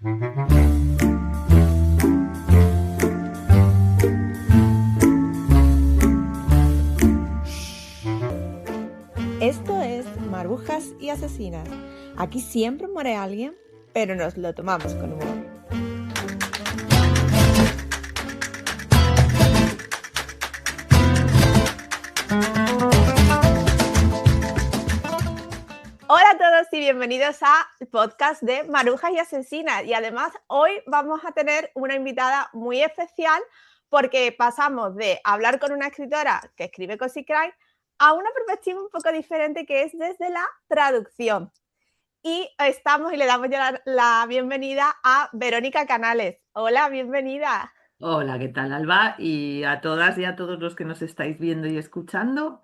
Esto es Marujas y Asesinas. Aquí siempre muere alguien, pero nos lo tomamos con humor. Hola a todos y bienvenidos al podcast de Marujas y Asesinas. Y además hoy vamos a tener una invitada muy especial porque pasamos de hablar con una escritora que escribe Cozy Crime a una perspectiva un poco diferente que es desde la traducción. Y le damos ya la bienvenida a Verónica Canales. Hola, bienvenida. Hola, ¿qué tal, Alba? Y a todas y a todos los que nos estáis viendo y escuchando.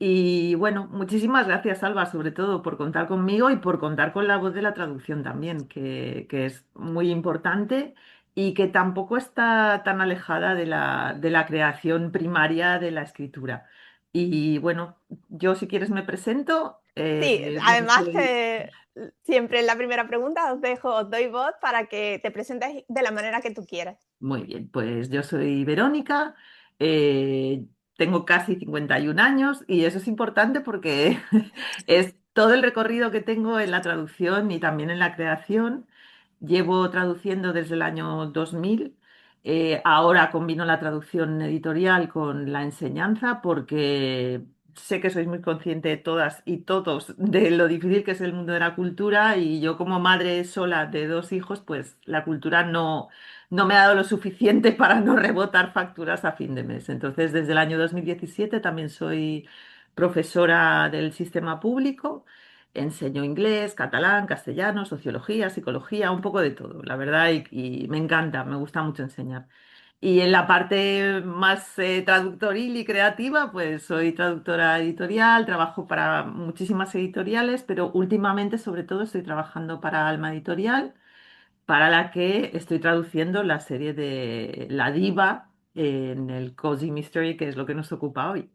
Y bueno, muchísimas gracias, Alba, sobre todo por contar conmigo y por contar con la voz de la traducción también, que es muy importante y que tampoco está tan alejada de la creación primaria de la escritura. Y bueno, yo si quieres me presento. Sí, Yo además soy siempre en la primera pregunta os doy voz para que te presentes de la manera que tú quieras. Muy bien, pues yo soy Verónica, eh, tengo casi 51 años y eso es importante porque es todo el recorrido que tengo en la traducción y también en la creación. Llevo traduciendo desde el año 2000. Ahora combino la traducción editorial con la enseñanza porque sé que sois muy conscientes todas y todos de lo difícil que es el mundo de la cultura y yo como madre sola de dos hijos, pues la cultura no me ha dado lo suficiente para no rebotar facturas a fin de mes. Entonces, desde el año 2017 también soy profesora del sistema público. Enseño inglés, catalán, castellano, sociología, psicología, un poco de todo, la verdad, y me encanta, me gusta mucho enseñar. Y en la parte más traductoril y creativa, pues soy traductora editorial, trabajo para muchísimas editoriales, pero últimamente sobre todo estoy trabajando para Alma Editorial, para la que estoy traduciendo la serie de La Diva en el Cozy Mystery, que es lo que nos ocupa hoy.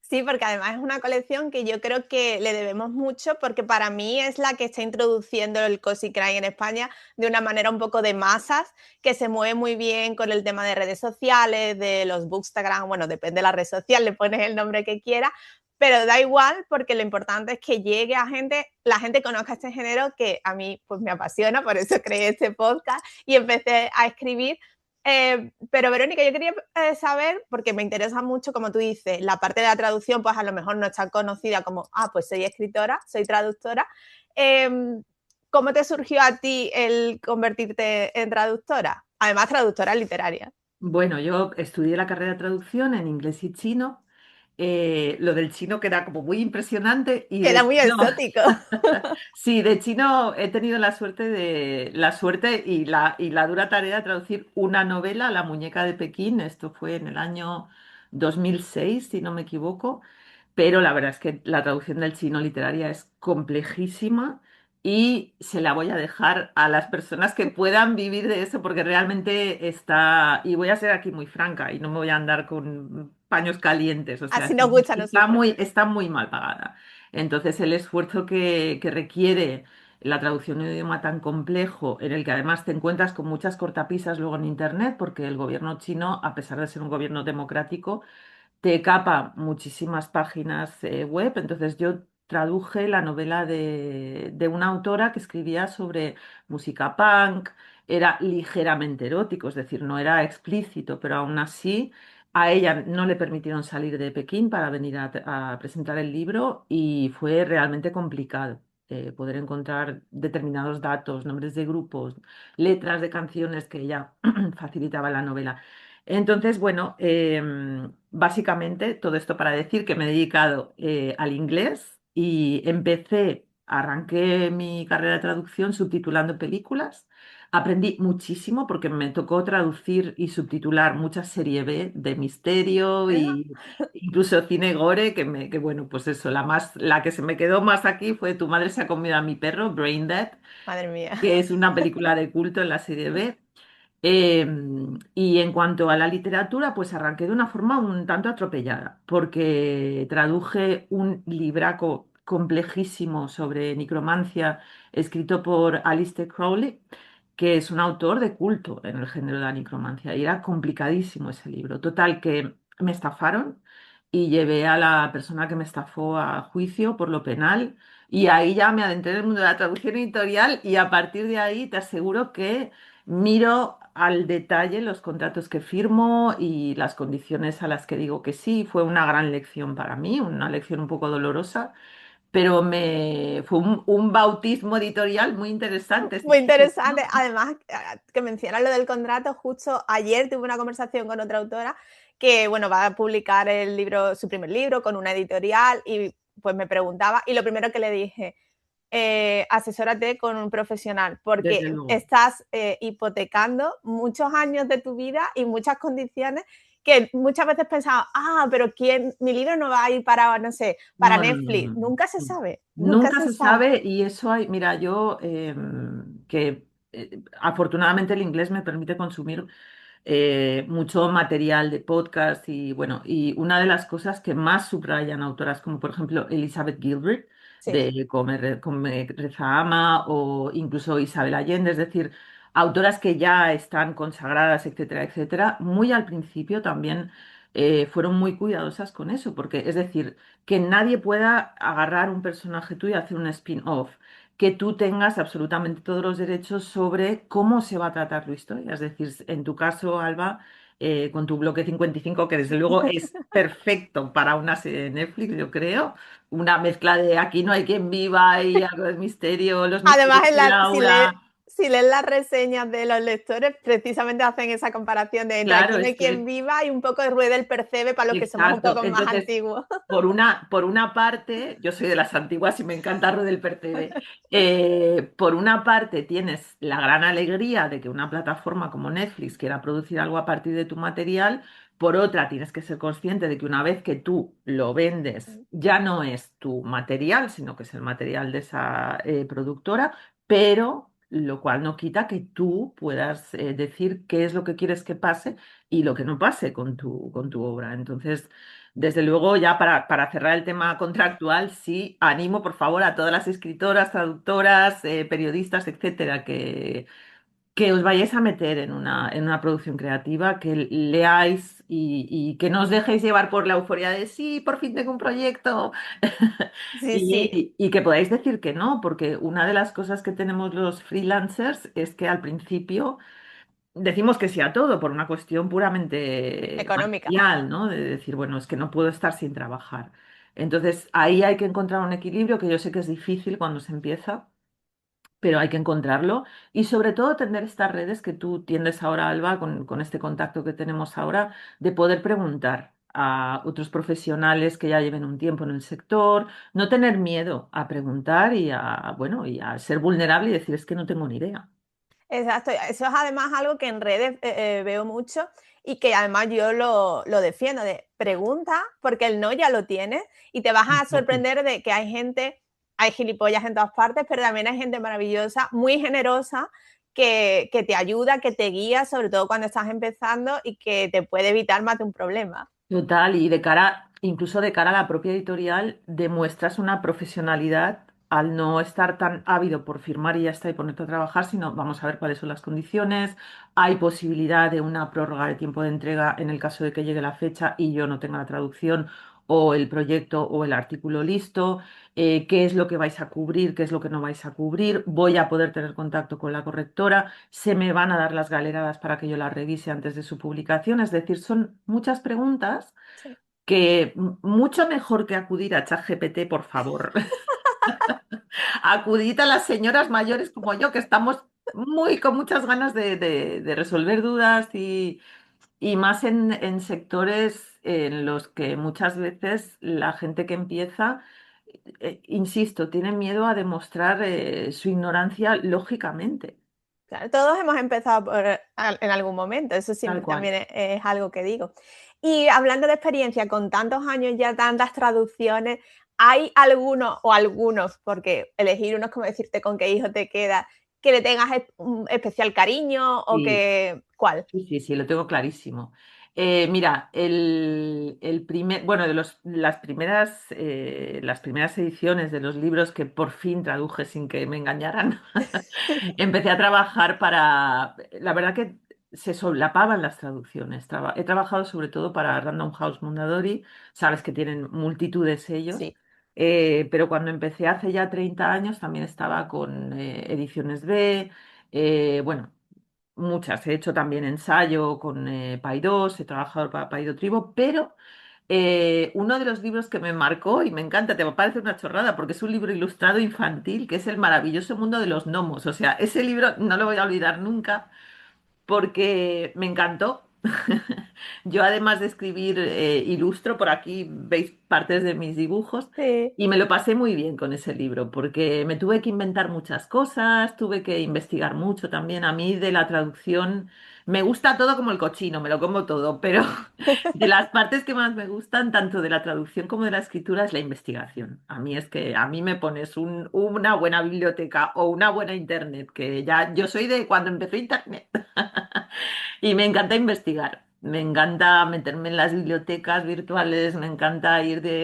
Sí, porque además es una colección que yo creo que le debemos mucho porque para mí es la que está introduciendo el Cozy Crime en España de una manera un poco de masas, que se mueve muy bien con el tema de redes sociales, de los bookstagram, bueno, depende de la red social, le pones el nombre que quieras, pero da igual porque lo importante es que llegue a gente, la gente conozca este género que a mí pues me apasiona, por eso creé este podcast y empecé a escribir. Pero Verónica, yo quería saber, porque me interesa mucho, como tú dices, la parte de la traducción, pues a lo mejor no está conocida como, pues soy escritora, soy traductora. Eh, ¿Cómo te surgió a ti el convertirte en traductora? Además, traductora literaria. Bueno, yo estudié la carrera de traducción en inglés y chino. Lo del chino queda como muy impresionante y Queda de muy chino, exótico. sí, de chino he tenido la suerte y la dura tarea de traducir una novela, La muñeca de Pekín. Esto fue en el año 2006, si no me equivoco. Pero la verdad es que la traducción del chino literaria es complejísima y se la voy a dejar a las personas que puedan vivir de eso porque realmente está, y voy a ser aquí muy franca y no me voy a andar con paños calientes, o sea, Así nos gusta a está nosotros. muy mal pagada. Entonces el esfuerzo que requiere la traducción de un idioma tan complejo, en el que además te encuentras con muchas cortapisas luego en Internet, porque el gobierno chino, a pesar de ser un gobierno democrático, te capa muchísimas páginas web. Entonces yo traduje la novela de una autora que escribía sobre música punk, era ligeramente erótico, es decir, no era explícito, pero aún así a ella no le permitieron salir de Pekín para venir a presentar el libro y fue realmente complicado. Poder encontrar determinados datos, nombres de grupos, letras de canciones que ella facilitaba en la novela. Entonces, bueno, básicamente todo esto para decir que me he dedicado al inglés y arranqué mi carrera de traducción subtitulando películas. Aprendí muchísimo porque me tocó traducir y subtitular mucha serie B de misterio y incluso cine gore, que bueno, pues eso, la que se me quedó más aquí fue Tu madre se ha comido a mi perro, Brain Dead, Madre mía. que es una película de culto en la serie B. Y en cuanto a la literatura, pues arranqué de una forma un tanto atropellada, porque traduje un libraco complejísimo sobre necromancia escrito por Aleister Crowley que es un autor de culto en el género de la necromancia, y era complicadísimo ese libro. Total, que me estafaron y llevé a la persona que me estafó a juicio por lo penal, y ahí ya me adentré en el mundo de la traducción editorial, y a partir de ahí te aseguro que miro al detalle los contratos que firmo y las condiciones a las que digo que sí. Fue una gran lección para mí, una lección un poco dolorosa, pero fue un bautismo editorial muy interesante, sí, Muy sí, interesante. ¿no? Además, que mencionas lo del contrato, justo ayer tuve una conversación con otra autora que, bueno, va a publicar el libro, su primer libro con una editorial y pues me preguntaba y lo primero que le dije, asesórate con un profesional porque Desde luego. estás hipotecando muchos años de tu vida y muchas condiciones que muchas veces pensaba, pero mi libro no va a ir para, no sé, para No, no, no, no, Netflix. no, Nunca se no. sabe, nunca Nunca se se sabe. sabe, y eso hay, mira, yo que afortunadamente el inglés me permite consumir mucho material de podcast, y bueno, y una de las cosas que más subrayan autoras como por ejemplo Elizabeth Gilbert Sí. de Come, Reza, Ama, o incluso Isabel Allende, es decir, autoras que ya están consagradas, etcétera, etcétera, muy al principio también fueron muy cuidadosas con eso, porque es decir, que nadie pueda agarrar un personaje tuyo y hacer un spin-off, que tú tengas absolutamente todos los derechos sobre cómo se va a tratar tu historia. Es decir, en tu caso, Alba, con tu bloque 55, que desde luego es perfecto para una serie de Netflix, yo creo, una mezcla de aquí no hay quien viva y algo de misterio, los Además, misterios de Laura. si lees las reseñas de los lectores, precisamente hacen esa comparación de entre Claro, aquí no es hay quien que viva y un poco de ruido del percebe para los que somos un exacto. poco más Entonces, antiguos. por una parte, yo soy de las antiguas y me encanta Ro del Percebe. Por una parte, tienes la gran alegría de que una plataforma como Netflix quiera producir algo a partir de tu material. Por otra, tienes que ser consciente de que una vez que tú lo vendes, ya no es tu material, sino que es el material de esa productora, pero lo cual no quita que tú puedas decir qué es lo que quieres que pase y lo que no pase con tu obra. Entonces, desde luego, ya para cerrar el tema contractual, sí, animo por favor a todas las escritoras, traductoras, periodistas, etcétera, que os vayáis a meter en una producción creativa, que leáis y que no os dejéis llevar por la euforia de sí, por fin tengo un proyecto. Sí, sí, Y que podáis decir que no, porque una de las cosas que tenemos los freelancers es que al principio decimos que sí a todo por una cuestión puramente económica. material, ¿no? De decir, bueno, es que no puedo estar sin trabajar. Entonces, ahí hay que encontrar un equilibrio que yo sé que es difícil cuando se empieza, pero hay que encontrarlo, y sobre todo tener estas redes que tú tienes ahora, Alba, con este contacto que tenemos ahora, de poder preguntar a otros profesionales que ya lleven un tiempo en el sector, no tener miedo a preguntar bueno, y a ser vulnerable y decir, es que no tengo ni idea. Exacto, eso es además algo que en redes veo mucho y que además yo lo defiendo, de pregunta, porque el no ya lo tienes y te vas a Exacto. sorprender de que hay gente, hay gilipollas en todas partes, pero también hay gente maravillosa, muy generosa, que te ayuda, que te guía, sobre todo cuando estás empezando y que te puede evitar más de un problema. Total, y incluso de cara a la propia editorial, demuestras una profesionalidad al no estar tan ávido por firmar y ya está y ponerte a trabajar, sino vamos a ver cuáles son las condiciones. Hay posibilidad de una prórroga de tiempo de entrega en el caso de que llegue la fecha y yo no tenga la traducción o el proyecto o el artículo listo. Qué es lo que vais a cubrir, qué es lo que no vais a cubrir. Voy a poder tener contacto con la correctora, se me van a dar las galeradas para que yo las revise antes de su publicación. Es decir, son muchas preguntas Sí. que mucho mejor que acudir a ChatGPT, por favor. Acudid a las señoras mayores como yo, que estamos con muchas ganas de resolver dudas, y más en sectores en los que muchas veces la gente que empieza, insisto, tiene miedo a demostrar su ignorancia lógicamente. Claro, todos hemos empezado en algún momento, eso Tal siempre cual. también es algo que digo. Y hablando de experiencia, con tantos años ya, tantas traducciones, ¿hay alguno o algunos, porque elegir uno es como decirte con qué hijo te queda, que le tengas un especial cariño o Sí. que, ¿cuál? Sí, sí, sí, lo tengo clarísimo. Mira, el primer, bueno, las primeras ediciones de los libros que por fin traduje sin que me engañaran, empecé a trabajar la verdad que se solapaban las traducciones. He trabajado sobre todo para Random House Mondadori, sabes que tienen multitud de sellos, Sí, pero cuando empecé hace ya 30 años también estaba con Ediciones B, bueno, muchas. He hecho también ensayo con Paidós, he trabajado para Paidó Tribo, pero uno de los libros que me marcó y me encanta, te va a parecer una chorrada, porque es un libro ilustrado infantil que es El maravilloso mundo de los gnomos. O sea, ese libro no lo voy a olvidar nunca porque me encantó. Yo además de escribir, ilustro, por aquí veis partes de mis dibujos sí. y me lo pasé muy bien con ese libro porque me tuve que inventar muchas cosas, tuve que investigar mucho también. A mí de la traducción me gusta todo como el cochino, me lo como todo, pero de las partes que más me gustan, tanto de la traducción como de la escritura, es la investigación. A mí es que a mí me pones una buena biblioteca o una buena internet, que ya yo soy de cuando empezó internet. Y me encanta investigar, me encanta meterme en las bibliotecas virtuales, me encanta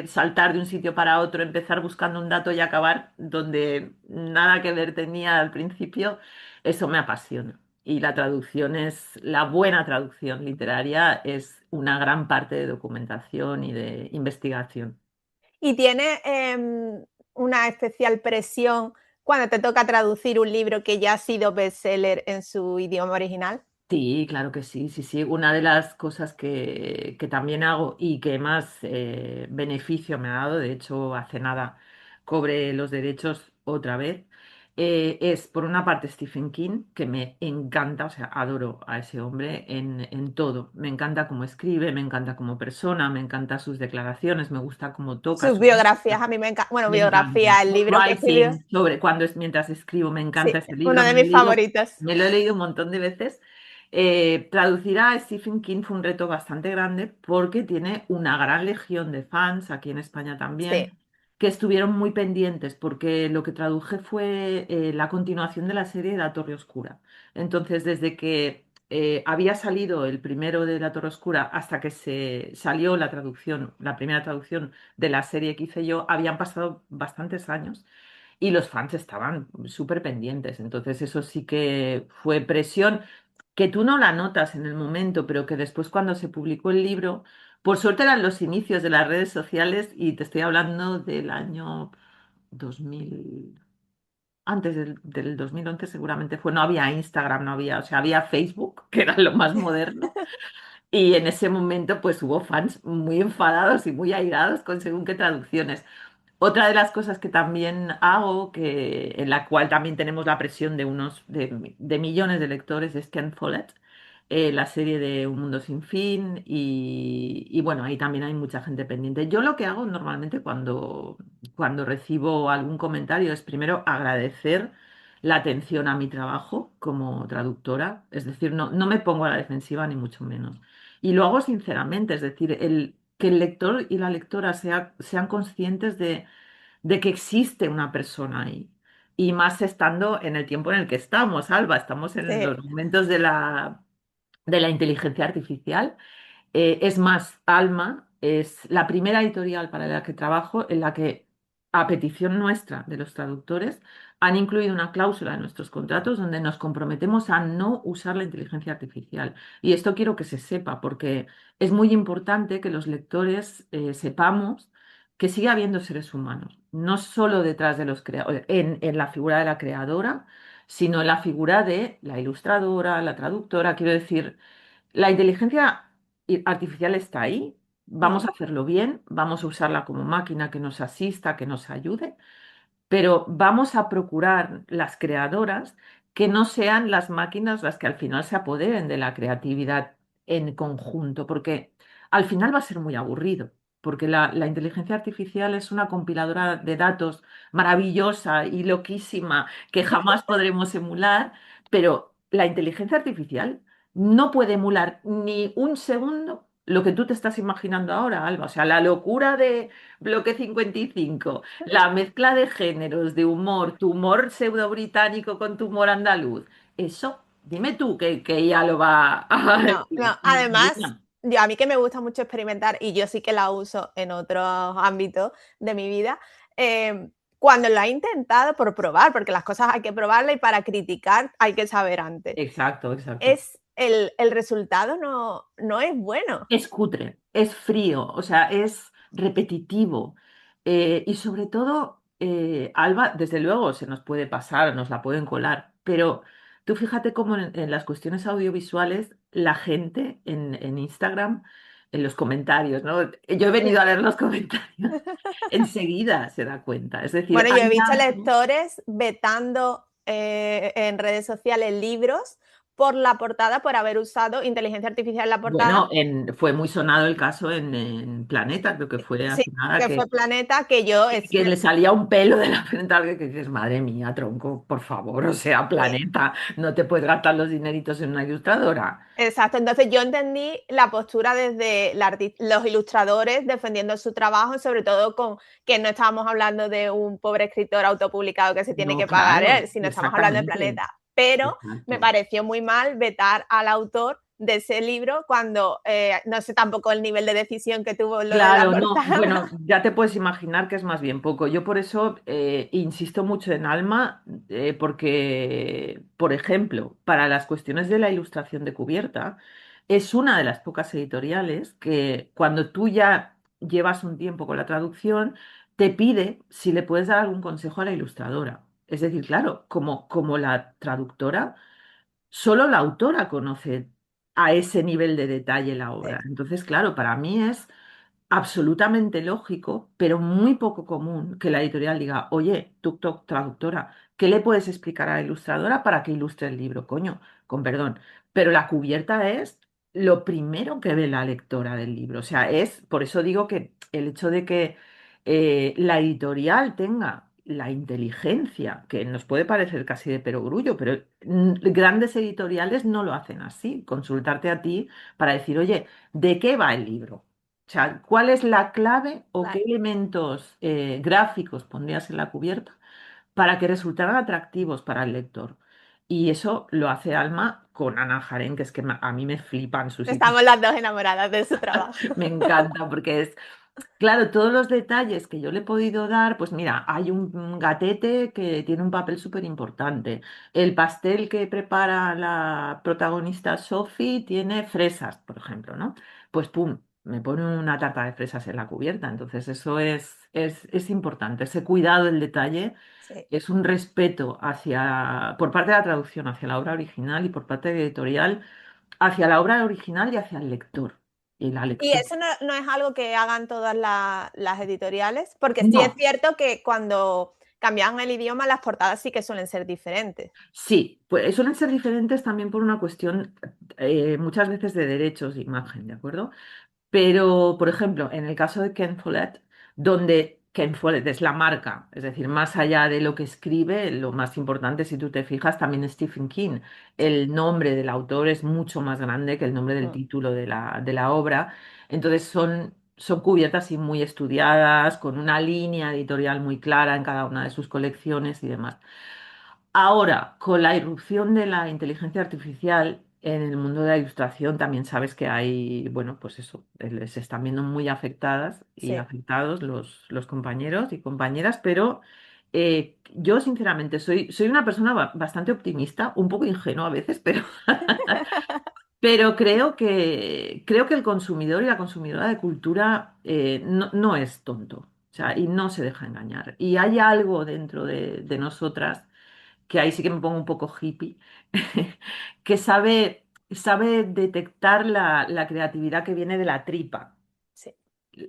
saltar de un sitio para otro, empezar buscando un dato y acabar donde nada que ver tenía al principio. Eso me apasiona. Y la buena traducción literaria es una gran parte de documentación y de investigación. ¿Y tiene una especial presión cuando te toca traducir un libro que ya ha sido bestseller en su idioma original? Sí, claro que sí, sí, sí. Una de las cosas que también hago y que más beneficio me ha dado, de hecho, hace nada cobré los derechos otra vez, es por una parte Stephen King, que me encanta, o sea, adoro a ese hombre en todo. Me encanta cómo escribe, me encanta como persona, me encanta sus declaraciones, me gusta cómo toca Sus su biografías música. a mí me encanta, bueno, Me encanta. biografía, el Book libro que escribió, Writing, sobre mientras escribo, me encanta sí, ese uno libro, de mis favoritos. me lo he leído un montón de veces. Traducir a Stephen King fue un reto bastante grande porque tiene una gran legión de fans, aquí en España Sí, también, que estuvieron muy pendientes porque lo que traduje fue la continuación de la serie de La Torre Oscura. Entonces, desde que había salido el primero de La Torre Oscura hasta que se salió la traducción, la primera traducción de la serie que hice yo, habían pasado bastantes años y los fans estaban súper pendientes. Entonces eso sí que fue presión que tú no la notas en el momento, pero que después cuando se publicó el libro, por suerte eran los inicios de las redes sociales y te estoy hablando del año 2000. Antes del 2011 seguramente fue, no había Instagram, no había, o sea, había Facebook, que era lo más moderno. Y en ese momento, pues hubo fans muy enfadados y muy airados con según qué traducciones. Otra de las cosas que también hago, en la cual también tenemos la presión de millones de lectores, es Ken Follett, la serie de Un Mundo Sin Fin, y bueno, ahí también hay mucha gente pendiente. Yo lo que hago normalmente cuando recibo algún comentario es primero agradecer la atención a mi trabajo como traductora, es decir, no me pongo a la defensiva ni mucho menos. Y lo hago sinceramente, es decir, que el lector y la lectora sean conscientes de que existe una persona ahí. Y más estando en el tiempo en el que estamos, Alba, estamos en sí, los momentos de la inteligencia artificial. Es más, Alma es la primera editorial para la que trabajo en la que, a petición nuestra de los traductores, han incluido una cláusula en nuestros contratos donde nos comprometemos a no usar la inteligencia artificial. Y esto quiero que se sepa porque es muy importante que los lectores sepamos que sigue habiendo seres humanos, no solo detrás de los creadores, en la figura de la creadora, sino en la figura de la ilustradora, la traductora. Quiero decir, la inteligencia artificial está ahí, vamos mm, a hacerlo bien, vamos a usarla como máquina que nos asista, que nos ayude, pero vamos a procurar las creadoras que no sean las máquinas las que al final se apoderen de la creatividad en conjunto, porque al final va a ser muy aburrido, porque la inteligencia artificial es una compiladora de datos maravillosa y loquísima que jamás podremos emular, pero la inteligencia artificial no puede emular ni un segundo lo que tú te estás imaginando ahora, Alba. O sea, la locura de Bloque 55, la mezcla de géneros, de humor, tu humor pseudo británico con tu humor andaluz, eso, dime tú que ya lo va a... no, no, además, yo a mí que me gusta mucho experimentar y yo sí que la uso en otros ámbitos de mi vida, cuando lo he intentado por probar, porque las cosas hay que probarlas y para criticar hay que saber antes, Exacto, exacto. es el resultado no es bueno. Es cutre, es frío, o sea, es repetitivo. Y sobre todo, Alba, desde luego se nos puede pasar, nos la pueden colar, pero tú fíjate cómo en las cuestiones audiovisuales la gente en Instagram, en los comentarios, ¿no? Yo he venido a leer los comentarios, enseguida se da cuenta. Es decir, Bueno, yo he hay visto algo. lectores vetando, en redes sociales libros por la portada, por haber usado inteligencia artificial en la portada. Bueno, fue muy sonado el caso en Planeta, creo que fue Sí, hace nada, que fue Planeta, que yo es que le salía un pelo de la frente a alguien que dices, madre mía, tronco, por favor, o sea, sí, Planeta, no te puedes gastar los dineritos en una ilustradora. exacto. Entonces, yo entendí la postura desde los ilustradores defendiendo su trabajo, sobre todo con que no estábamos hablando de un pobre escritor autopublicado que se tiene No, que pagar él, claro, sino estamos hablando de exactamente, Planeta. Pero me exacto. pareció muy mal vetar al autor de ese libro cuando no sé tampoco el nivel de decisión que tuvo lo de la Claro, no, portada. bueno, ya te puedes imaginar que es más bien poco. Yo por eso insisto mucho en Alma, porque, por ejemplo, para las cuestiones de la ilustración de cubierta, es una de las pocas editoriales que cuando tú ya llevas un tiempo con la traducción, te pide si le puedes dar algún consejo a la ilustradora. Es decir, claro, como la traductora. Solo la autora conoce a ese nivel de detalle la Sí, obra. Entonces, claro, para mí es absolutamente lógico, pero muy poco común que la editorial diga, oye, traductora, ¿qué le puedes explicar a la ilustradora para que ilustre el libro? Coño, con perdón. Pero la cubierta es lo primero que ve la lectora del libro. O sea, es, por eso digo que el hecho de que la editorial tenga la inteligencia, que nos puede parecer casi de perogrullo, pero grandes editoriales no lo hacen así. Consultarte a ti para decir, oye, ¿de qué va el libro? O sea, ¿cuál es la clave o qué claro. elementos gráficos pondrías en la cubierta para que resultaran atractivos para el lector? Y eso lo hace Alma con Ana Jarén, que es que a mí me flipan sus sitios. Estamos las dos enamoradas de su trabajo. Me encanta porque es, claro, todos los detalles que yo le he podido dar, pues mira, hay un gatete que tiene un papel súper importante. El pastel que prepara la protagonista Sophie tiene fresas, por ejemplo, ¿no? Pues pum, me pone una tarta de fresas en la cubierta. Entonces eso es importante. Ese cuidado del detalle Sí. es un respeto por parte de la traducción hacia la obra original y por parte de la editorial hacia la obra original y hacia el lector y la Y lectura. eso no es algo que hagan todas las editoriales, porque sí es No. cierto que cuando cambian el idioma, las portadas sí que suelen ser diferentes. Sí, pues suelen ser diferentes también por una cuestión muchas veces de derechos de imagen, ¿de acuerdo? Pero, por ejemplo, en el caso de Ken Follett, donde Ken Follett es la marca, es decir, más allá de lo que escribe, lo más importante, si tú te fijas, también es Stephen King. Sí. El nombre del autor es mucho más grande que el nombre del Mm. título de la obra. Entonces son cubiertas y muy estudiadas, con una línea editorial muy clara en cada una de sus colecciones y demás. Ahora, con la irrupción de la inteligencia artificial en el mundo de la ilustración, también sabes que hay, bueno, pues eso, se están viendo muy afectadas y Sí. afectados los compañeros y compañeras, pero yo sinceramente soy una persona bastante optimista, un poco ingenua a veces, pero, pero creo que el consumidor y la consumidora de cultura no es tonto, o sea, y no se deja engañar. Y hay algo dentro de nosotras que ahí sí que me pongo un poco hippie, que sabe detectar la creatividad que viene de la tripa. Sí.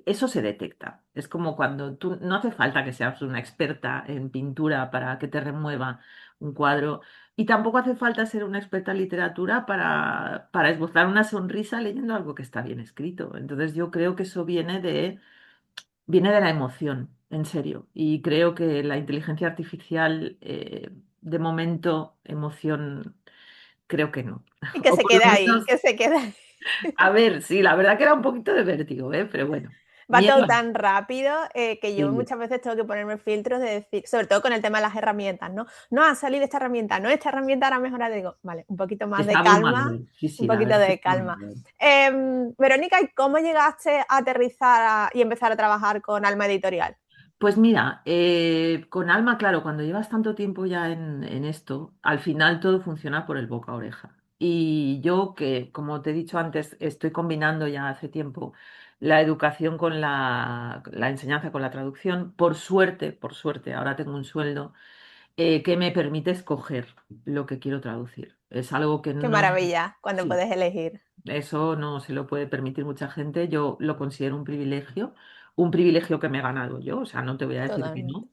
Eso se detecta. Es como cuando tú no hace falta que seas una experta en pintura para que te remueva un cuadro y tampoco hace falta ser una experta en literatura para esbozar una sonrisa leyendo algo que está bien escrito. Entonces yo creo que eso viene de la emoción, en serio. Y creo que la inteligencia artificial, de momento, emoción, creo que no. Y que O se por lo quede ahí, menos, que se quede ahí. a ver, sí, la verdad que era un poquito de vértigo, ¿eh? Pero bueno. Va todo Miedo. tan rápido que yo Sí, muchas veces tengo que ponerme filtros de decir, sobre todo con el tema de las herramientas, ¿no? No ha salido esta herramienta, no, esta herramienta ahora mejora, digo, vale, un poquito más es de calma, abrumador. Sí, un sí, la poquito verdad es que de es calma. abrumador. Verónica, ¿y cómo llegaste a aterrizar y empezar a trabajar con Alma Editorial? Pues mira, con Alma, claro, cuando llevas tanto tiempo ya en esto, al final todo funciona por el boca a oreja. Y yo que, como te he dicho antes, estoy combinando ya hace tiempo la educación con la enseñanza, con la traducción, por suerte, ahora tengo un sueldo que me permite escoger lo que quiero traducir. Es algo que Qué no, maravilla cuando sí, puedes elegir. eso no se lo puede permitir mucha gente. Yo lo considero un privilegio que me he ganado yo, o sea, no te voy a decir que Totalmente. no.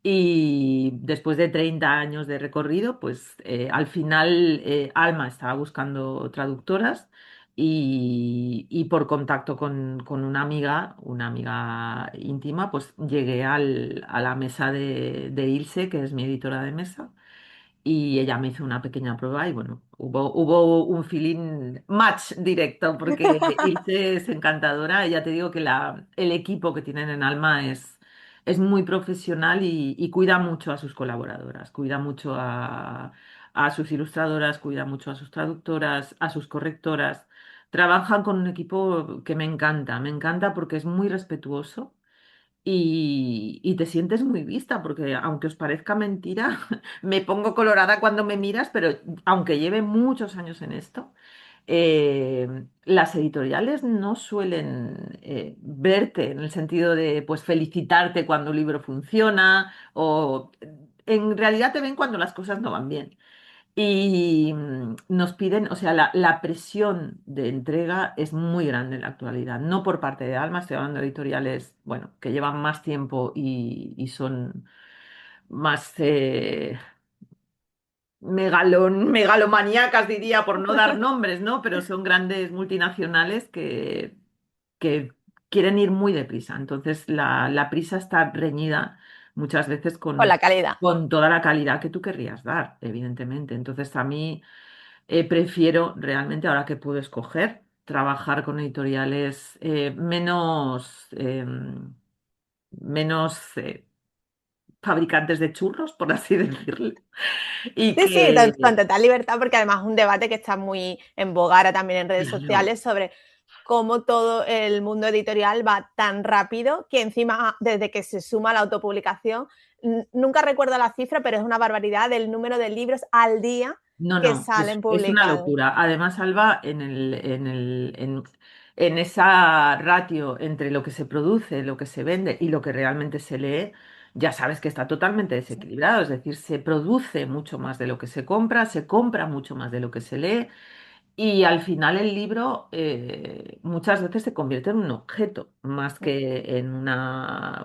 Y después de 30 años de recorrido, pues al final Alma estaba buscando traductoras y por contacto con una amiga íntima, pues llegué a la mesa de Ilse, que es mi editora de mesa, y ella me hizo una pequeña prueba y bueno, hubo un feeling match directo porque Ilse es encantadora. Ya te digo que el equipo que tienen en Alma es muy profesional y cuida mucho a sus colaboradoras, cuida mucho a sus ilustradoras, cuida mucho a sus traductoras, a sus correctoras. Trabajan con un equipo que me encanta porque es muy respetuoso y te sientes muy vista, porque aunque os parezca mentira, me pongo colorada cuando me miras, pero aunque lleve muchos años en esto, las editoriales no suelen verte en el sentido de pues felicitarte cuando un libro funciona o en realidad te ven cuando las cosas no van bien. Y nos piden, o sea, la presión de entrega es muy grande en la actualidad, no por parte de Alma, estoy hablando de editoriales, bueno, que llevan más tiempo y son más megalomaníacas, diría, por no dar nombres, ¿no? Pero son grandes multinacionales que quieren ir muy deprisa. Entonces, la prisa está reñida muchas veces Con la calidad. con toda la calidad que tú querrías dar, evidentemente. Entonces, a mí prefiero realmente, ahora que puedo escoger, trabajar con editoriales menos fabricantes de churros, por así decirlo. Y Sí, sí, con que, total libertad, porque además es un debate que está muy en boga ahora también en redes claro, sociales sobre cómo todo el mundo editorial va tan rápido que encima, desde que se suma la autopublicación, nunca recuerdo la cifra, pero es una barbaridad del número de libros al día no, que no, salen es una publicados. locura. Además, Alba, en esa ratio entre lo que se produce, lo que se vende y lo que realmente se lee, ya sabes que está totalmente Sí. desequilibrado. Es decir, se produce mucho más de lo que se compra mucho más de lo que se lee. Y al final el libro muchas veces se convierte en un objeto más que en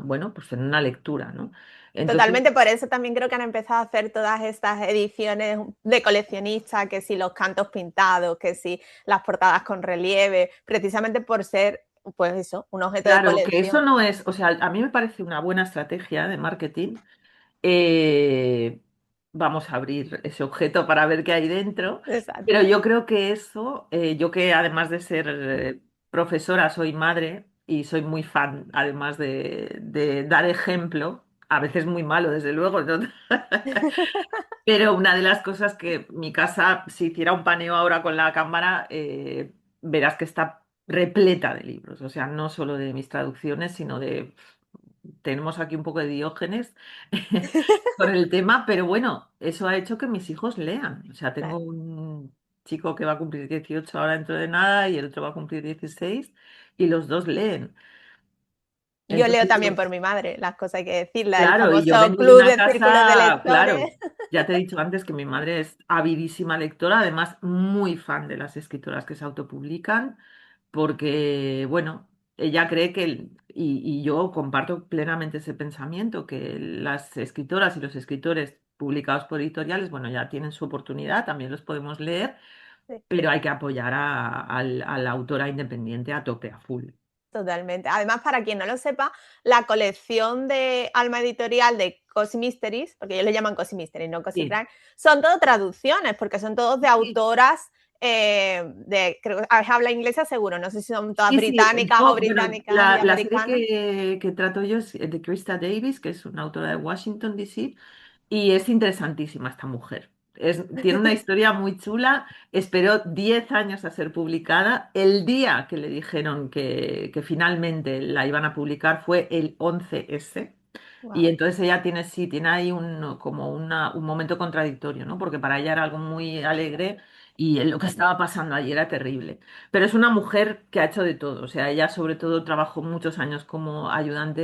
bueno, pues en una lectura, ¿no? Entonces, Totalmente, por eso también creo que han empezado a hacer todas estas ediciones de coleccionista, que si los cantos pintados, que si las portadas con relieve, precisamente por ser, pues eso, un objeto de claro, que eso colección. no es, o sea, a mí me parece una buena estrategia de marketing. eh, Vamos a abrir ese objeto para ver qué hay dentro, pero Exacto. yo creo que eso, yo que además de ser profesora, soy madre y soy muy fan, además de dar ejemplo, a veces muy malo, desde luego, ¿no? Pero una de las cosas que mi casa, si hiciera un paneo ahora con la cámara, verás que está repleta de libros. O sea, no solo de mis traducciones, sino de... Tenemos aquí un poco de Diógenes con el tema, pero bueno, eso ha hecho que mis hijos lean. O sea, tengo Claro. un chico que va a cumplir 18 ahora dentro de nada y el otro va a cumplir 16 y los dos leen. Yo leo Entonces, también por mi madre, las cosas hay que decirla, el claro, y yo famoso vengo de club una de círculos de casa, lectores. claro, ya te he dicho antes que mi madre es avidísima lectora, además muy fan de las escritoras que se autopublican, porque, bueno, ella cree y yo comparto plenamente ese pensamiento, que las escritoras y los escritores publicados por editoriales, bueno, ya tienen su oportunidad, también los podemos leer, Sí. pero hay que apoyar a la autora independiente a tope, a full. Totalmente. Además, para quien no lo sepa, la colección de Alma Editorial de Cozy Mysteries, porque ellos le llaman Cozy Mysteries, no Cozy Sí, Crime, son todo traducciones, porque son todos de sí. autoras creo que habla inglesa seguro, no sé si son todas Sí, sí, británicas o no, bueno, británicas y la serie americanas. que trato yo es de Krista Davis, que es una autora de Washington, D.C., y es interesantísima esta mujer. Tiene una historia muy chula, esperó 10 años a ser publicada. El día que le dijeron que finalmente la iban a publicar fue el 11S. Y Wow. entonces ella tiene, sí, tiene ahí un momento contradictorio, ¿no? Porque para ella era algo muy alegre y lo que estaba pasando allí era terrible. Pero es una mujer que ha hecho de todo. O sea, ella sobre todo trabajó muchos años como ayudante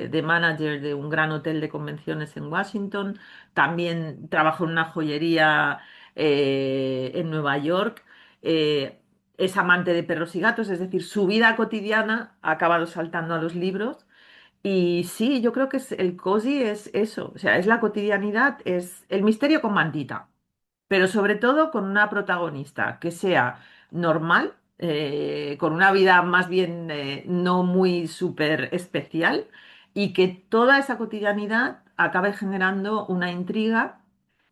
de manager de un gran hotel de convenciones en Washington. También trabajó en una joyería en Nueva York. Eh, es amante de perros y gatos, es decir, su vida cotidiana ha acabado saltando a los libros. Y sí, yo creo que el cozy es eso, o sea, es la cotidianidad, es el misterio con mantita, pero sobre todo con una protagonista que sea normal, con una vida más bien no muy súper especial y que toda esa cotidianidad acabe generando una intriga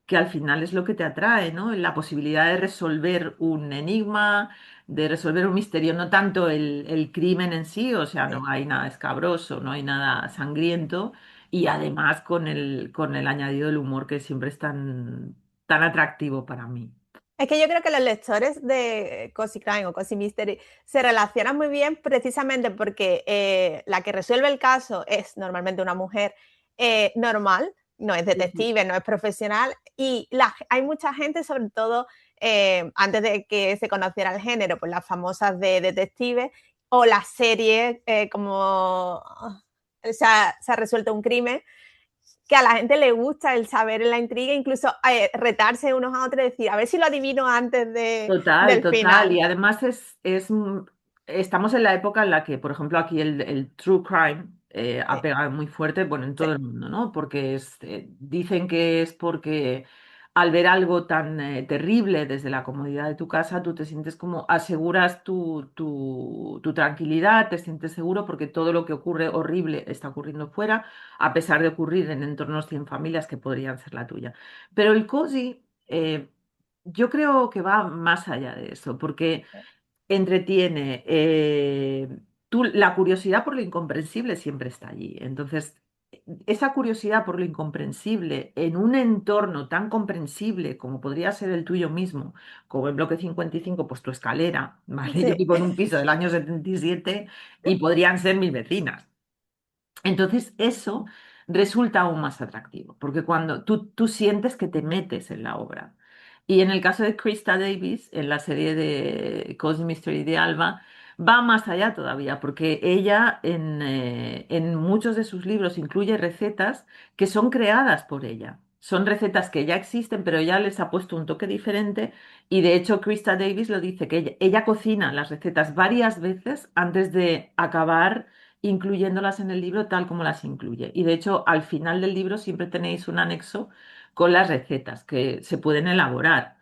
que al final es lo que te atrae, ¿no? La posibilidad de resolver un enigma, de resolver un misterio, no tanto el crimen en sí, o sea, no Sí. hay nada escabroso, no hay nada sangriento y además con el añadido del humor que siempre es tan atractivo para mí. Es que yo creo que los lectores de Cozy Crime o Cozy Mystery se relacionan muy bien precisamente porque la que resuelve el caso es normalmente una mujer normal, no es Ujú. detective, no es profesional, y hay mucha gente, sobre todo antes de que se conociera el género, pues las famosas de detectives o las series como se ha resuelto un crimen, que a la gente le gusta el saber la intriga, incluso retarse unos a otros y decir, a ver si lo adivino antes Total, del total. Y final. además estamos en la época en la que, por ejemplo, aquí el true crime ha Sí, pegado muy fuerte, bueno, en sí, todo el mundo, ¿no? Porque dicen que es porque al ver algo tan terrible desde la comodidad de tu casa, tú te sientes como aseguras tu tranquilidad, te sientes seguro porque todo lo que ocurre horrible está ocurriendo fuera, a pesar de ocurrir en entornos y en familias que podrían ser la tuya. Pero el cozy... yo creo que va más allá de eso, porque sí, entretiene. La curiosidad por lo incomprensible siempre está allí. Entonces, esa curiosidad por lo incomprensible en un entorno tan comprensible como podría ser el tuyo mismo, como en Bloque 55, pues tu escalera, ¿vale? Yo sí. vivo en un piso del año 77 y podrían ser mis vecinas. Entonces, eso resulta aún más atractivo, porque cuando tú sientes que te metes en la obra. Y en el caso de Krista Davis, en la serie de Cozy Mystery de Alba, va más allá todavía, porque ella en muchos de sus libros incluye recetas que son creadas por ella. Son recetas que ya existen, pero ella les ha puesto un toque diferente. Y de hecho, Krista Davis lo dice, que ella cocina las recetas varias veces antes de acabar incluyéndolas en el libro tal como las incluye. Y de hecho, al final del libro siempre tenéis un anexo con las recetas que se pueden elaborar.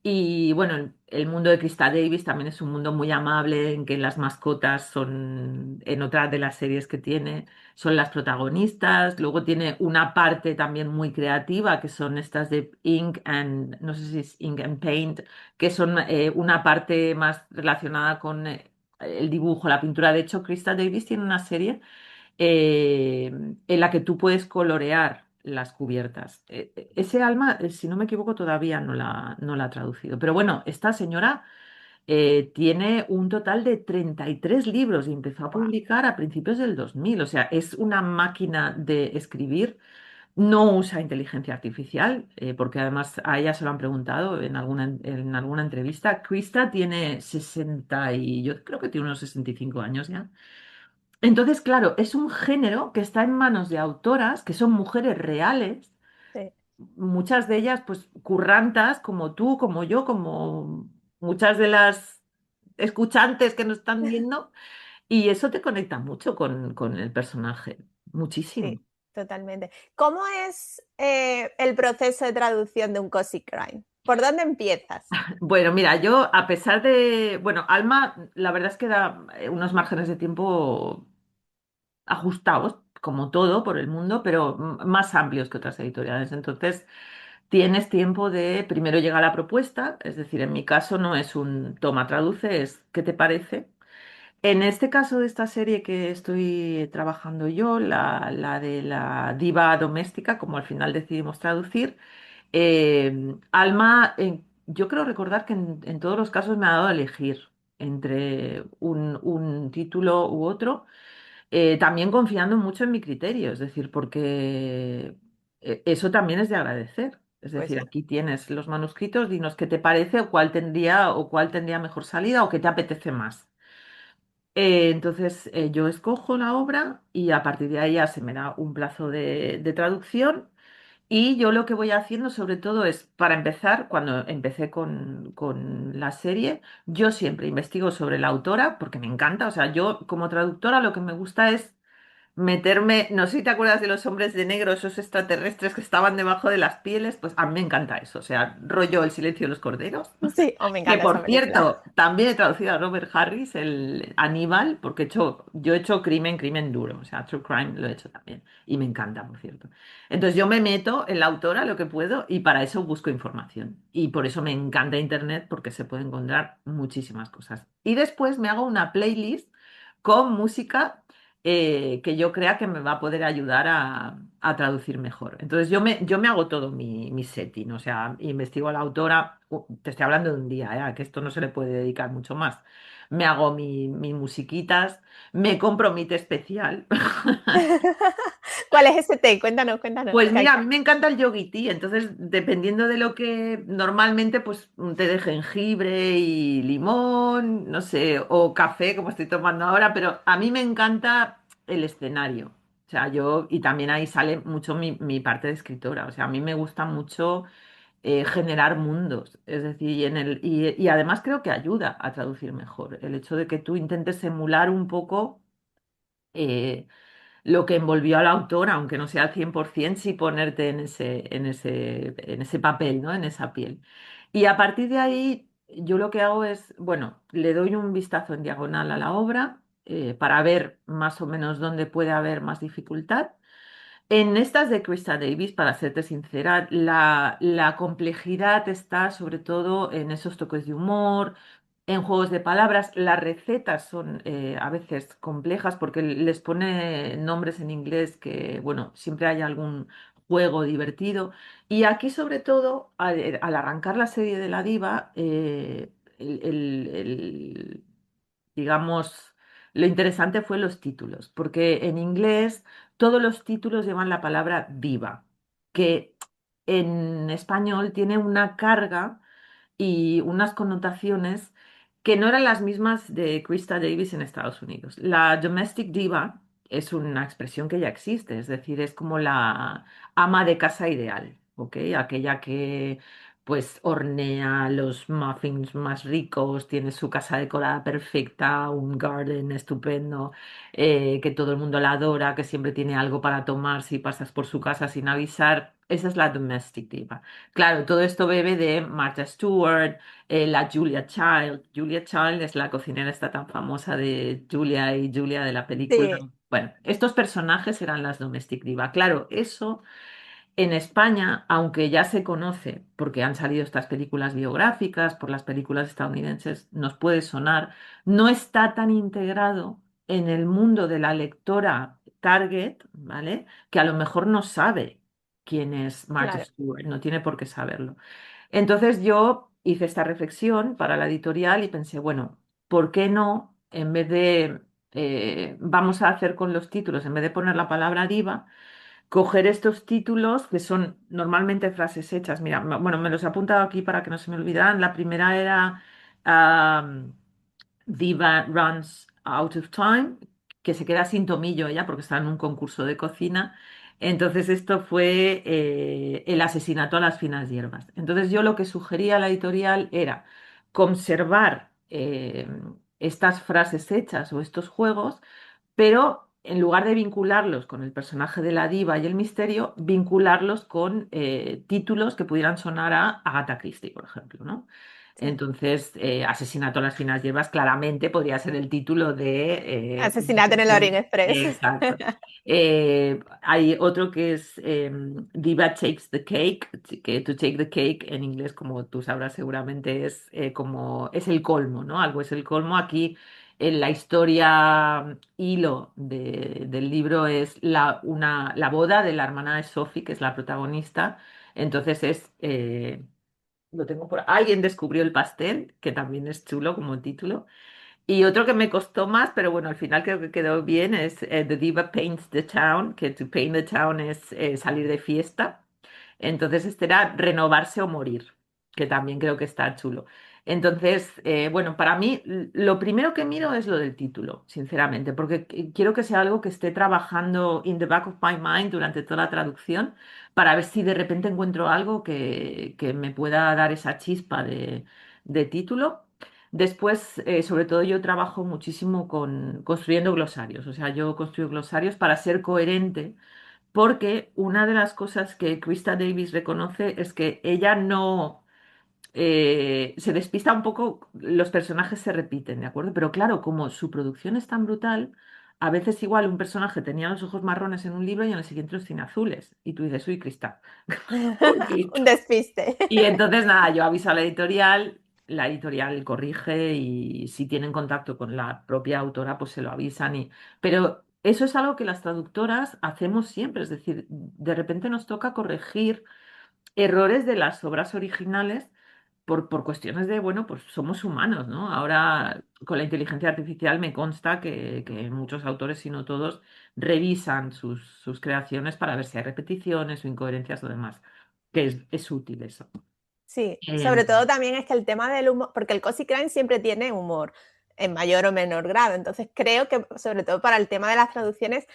Y bueno, el mundo de Krista Davis también es un mundo muy amable en que las mascotas son, en otra de las series que tiene, son las protagonistas. Luego tiene una parte también muy creativa que son estas de Ink and, no sé si es Ink and Paint, que son una parte más relacionada con el dibujo, la pintura. De hecho, Krista Davis tiene una serie eh, en la que tú puedes colorear las cubiertas. Ese alma, si no me equivoco, todavía no la ha traducido. Pero bueno, esta señora tiene un total de 33 libros y empezó a Wow, publicar a principios del 2000. O sea, es una máquina de escribir. No usa inteligencia artificial, porque además a ella se lo han preguntado en alguna entrevista. Krista tiene 60 y yo creo que tiene unos 65 años ya. Entonces, claro, es un género que está en manos de autoras que son mujeres reales, sí. muchas de ellas pues currantas como tú, como yo, como muchas de las escuchantes que nos están viendo, y eso te conecta mucho con el personaje, muchísimo. Sí, totalmente. ¿Cómo es el proceso de traducción de un Cozy Crime? ¿Por dónde empiezas? Bueno, mira, yo a pesar bueno, Alma, la verdad es que da unos márgenes de tiempo ajustados, como todo por el mundo, pero más amplios que otras editoriales. Entonces, tienes tiempo de primero llega la propuesta, es decir, en mi caso no es un toma, traduce, es ¿qué te parece? En este caso de esta serie que estoy trabajando yo, la de la diva doméstica, como al final decidimos traducir, Alma, yo creo recordar que en todos los casos me ha dado a elegir entre un título u otro, también confiando mucho en mi criterio, es decir, porque eso también es de agradecer. Es Pues decir, sí. aquí tienes los manuscritos, dinos qué te parece o cuál tendría mejor salida o qué te apetece más. Entonces yo escojo la obra y a partir de ahí ya se me da un plazo de traducción y yo lo que voy haciendo sobre todo es, para empezar, cuando empecé con la serie, yo siempre investigo sobre la autora porque me encanta, o sea, yo como traductora lo que me gusta es meterme, no sé si te acuerdas de los hombres de negro, esos extraterrestres que estaban debajo de las pieles, pues a mí me encanta eso, o sea, rollo El silencio de los corderos. Sí, oh, me Que encanta esa por película. cierto, también he traducido a Robert Harris, el Aníbal, porque yo he hecho crimen duro, o sea, True Crime lo he hecho también. Y me encanta, por cierto. Entonces yo me meto en la autora lo que puedo y para eso busco información. Y por eso me encanta Internet, porque se puede encontrar muchísimas cosas. Y después me hago una playlist con música que yo crea que me va a poder ayudar a traducir mejor. Entonces yo me hago todo mi setting, o sea, investigo a la autora, te estoy hablando de un día, que esto no se le puede dedicar mucho más. Me hago mis musiquitas, me compro mi té especial. ¿Cuál es ese té? Cuéntanos, cuéntanos. Pues mira, a mí me encanta el yogi tea, entonces dependiendo de lo que normalmente, pues un té de jengibre y limón, no sé, o café como estoy tomando ahora, pero a mí me encanta el escenario. O sea, y también ahí sale mucho mi parte de escritora. O sea, a mí me gusta mucho generar mundos. Es decir, y además creo que ayuda a traducir mejor. El hecho de que tú intentes emular un poco. eh, lo que envolvió al autor, aunque no sea al 100%, sí ponerte en ese papel, ¿no? En esa piel. Y a partir de ahí, yo lo que hago es, bueno, le doy un vistazo en diagonal a la obra para ver más o menos dónde puede haber más dificultad. En estas de Krista Davis, para serte sincera, la complejidad está sobre todo en esos toques de humor, en juegos de palabras. Las recetas son a veces complejas porque les pone nombres en inglés que, bueno, siempre hay algún juego divertido. Y aquí, sobre todo, al arrancar la serie de la diva, el, el- el- digamos, lo interesante fue los títulos, porque en inglés todos los títulos llevan la palabra diva, que en español tiene una carga y unas connotaciones que no eran las mismas de Krista Davis en Estados Unidos. La domestic diva es una expresión que ya existe, es decir, es como la ama de casa ideal, ¿ok? Aquella que pues hornea los muffins más ricos, tiene su casa decorada perfecta, un garden estupendo, que todo el mundo la adora, que siempre tiene algo para tomar si pasas por su casa sin avisar. Esa es la domestic diva. Claro, todo esto bebe de Martha Stewart, la Julia Child. Julia Child es la cocinera esta tan famosa de Julia y Julia de la película. Sí, Bueno, estos personajes eran las domestic diva. Claro, eso en España, aunque ya se conoce, porque han salido estas películas biográficas, por las películas estadounidenses, nos puede sonar, no está tan integrado en el mundo de la lectora target, ¿vale? Que a lo mejor no sabe quién es Martha claro. Stewart, no tiene por qué saberlo. Entonces yo hice esta reflexión para la editorial y pensé, bueno, ¿por qué no, en vez de, vamos a hacer con los títulos, en vez de poner la palabra diva, coger estos títulos que son normalmente frases hechas? Mira, bueno, me los he apuntado aquí para que no se me olvidaran. La primera era Diva Runs Out of Time, que se queda sin tomillo ella porque está en un concurso de cocina. Entonces esto fue el asesinato a las finas hierbas. Entonces yo lo que sugería a la editorial era conservar estas frases hechas o estos juegos, pero en lugar de vincularlos con el personaje de la diva y el misterio, vincularlos con títulos que pudieran sonar a Agatha Christie, por ejemplo, ¿no? Sí. Entonces, Asesinato a las finas hierbas claramente podría ser el título de una Asesinato en el Orient sección. Express. Exacto. Hay otro que es Diva Takes the Cake, que to take the cake en inglés, como tú sabrás seguramente, es como es el colmo, ¿no? Algo es el colmo. Aquí en la historia hilo del libro es la boda de la hermana de Sophie, que es la protagonista. Entonces lo tengo por... Alguien descubrió el pastel, que también es chulo como título. Y otro que me costó más, pero bueno, al final creo que quedó bien, es The Diva Paints the Town, que to paint the town es salir de fiesta. Entonces este era renovarse o morir, que también creo que está chulo. Entonces, bueno, para mí lo primero que miro es lo del título, sinceramente, porque quiero que sea algo que esté trabajando in the back of my mind durante toda la traducción, para ver si de repente encuentro algo que me pueda dar esa chispa de título. Después, sobre todo yo trabajo muchísimo con construyendo glosarios, o sea, yo construyo glosarios para ser coherente, porque una de las cosas que Krista Davis reconoce es que ella no se despista un poco, los personajes se repiten, ¿de acuerdo? Pero claro, como su producción es tan brutal, a veces igual un personaje tenía los ojos marrones en un libro y en el siguiente los tiene azules, y tú dices, uy, Krista, uy, Krista. Un despiste. Y entonces, nada, yo aviso a la editorial corrige y si tienen contacto con la propia autora, pues se lo avisan. Pero eso es algo que las traductoras hacemos siempre, es decir, de repente nos toca corregir errores de las obras originales por cuestiones de, bueno, pues somos humanos, ¿no? Ahora con la inteligencia artificial me consta que muchos autores, si no todos, revisan sus creaciones para ver si hay repeticiones o incoherencias o demás, que es útil eso. Sí, Eh, sobre todo también es que el tema del humor, porque el cozy crime siempre tiene humor en mayor o menor grado, entonces creo que sobre todo para el tema de las traducciones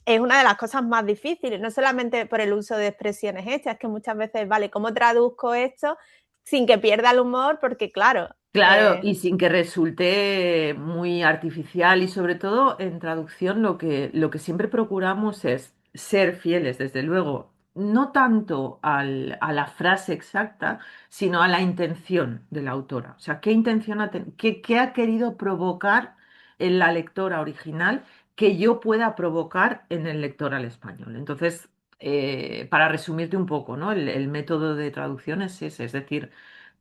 es una de las cosas más difíciles, no solamente por el uso de expresiones hechas, que muchas veces, vale, ¿cómo traduzco esto sin que pierda el humor? Porque claro, Claro, y sin que resulte muy artificial y sobre todo en traducción lo que siempre procuramos es ser fieles, desde luego, no tanto a la frase exacta, sino a la intención de la autora. O sea, qué intención qué ha querido provocar en la lectora original que yo pueda provocar en el lector al español. Entonces, para resumirte un poco, ¿no? El método de traducción es ese, es decir,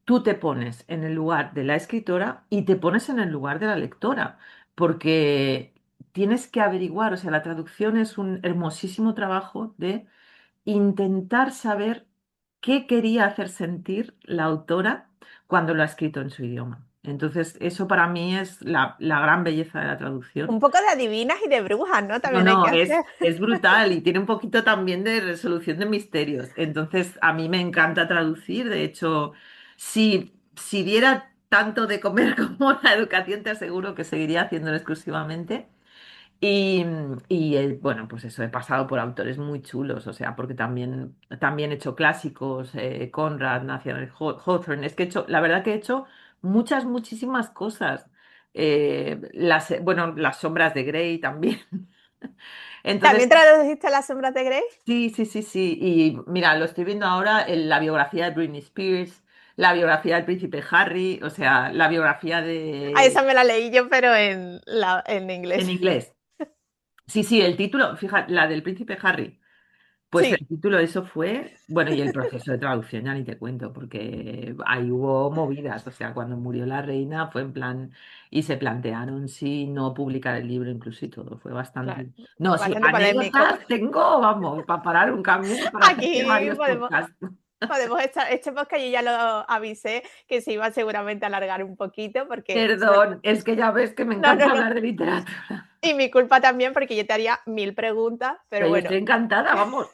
tú te pones en el lugar de la escritora y te pones en el lugar de la lectora, porque tienes que averiguar, o sea, la traducción es un hermosísimo trabajo de intentar saber qué quería hacer sentir la autora cuando lo ha escrito en su idioma. Entonces, eso para mí es la gran belleza de la traducción. un poco de adivinas y de brujas, ¿no? No, También hay que no, hacer. es brutal y tiene un poquito también de resolución de misterios. Entonces, a mí me encanta traducir. De hecho, si diera tanto de comer como la educación, te aseguro que seguiría haciéndolo exclusivamente. Y, bueno, pues eso, he pasado por autores muy chulos, o sea, porque también he hecho clásicos, Conrad, Nathaniel Hawthorne. Es que he hecho, la verdad que he hecho muchísimas cosas. Bueno, las sombras de Grey también. Entonces, ¿También traduciste Las sombras de Grey? sí. Y mira, lo estoy viendo ahora en la biografía de Britney Spears, la biografía del príncipe Harry, o sea, la biografía Ah, esa de... me la leí yo, pero en en inglés. inglés. Sí, el título, fíjate, la del príncipe Harry. Pues Sí, el título de eso fue, bueno, y el proceso de traducción ya ni te cuento, porque ahí hubo movidas, o sea, cuando murió la reina fue en plan, y se plantearon si no publicar el libro incluso y todo, fue claro, bastante... No, sí, bastante polémico. anécdotas tengo, vamos, para parar un camión para hacerte Aquí varios podcasts. podemos echar, este podcast yo ya lo avisé que se iba seguramente a alargar un poquito porque, Perdón, es que ya ves que me no, no, encanta no, hablar de literatura. y mi culpa también porque yo te haría 1000 preguntas, pero Pero yo bueno. estoy encantada, vamos.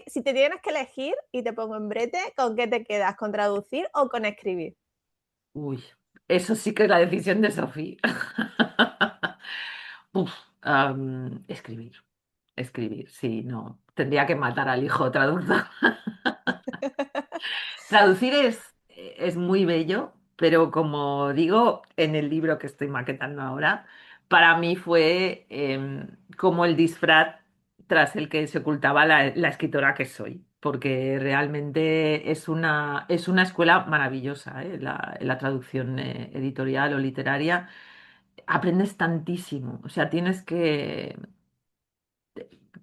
Si te tienes que elegir y te pongo en brete, ¿con qué te quedas? ¿Con traducir o con escribir? Uy, eso sí que es la decisión de Sofía. Uf, escribir. Escribir, sí, no. Tendría que matar al hijo traductor. Traducir es muy bello, pero como digo en el libro que estoy maquetando ahora, para mí fue como el disfraz tras el que se ocultaba la escritora que soy. porque realmente es una escuela maravillosa, ¿eh? La traducción editorial o literaria. Aprendes tantísimo, o sea,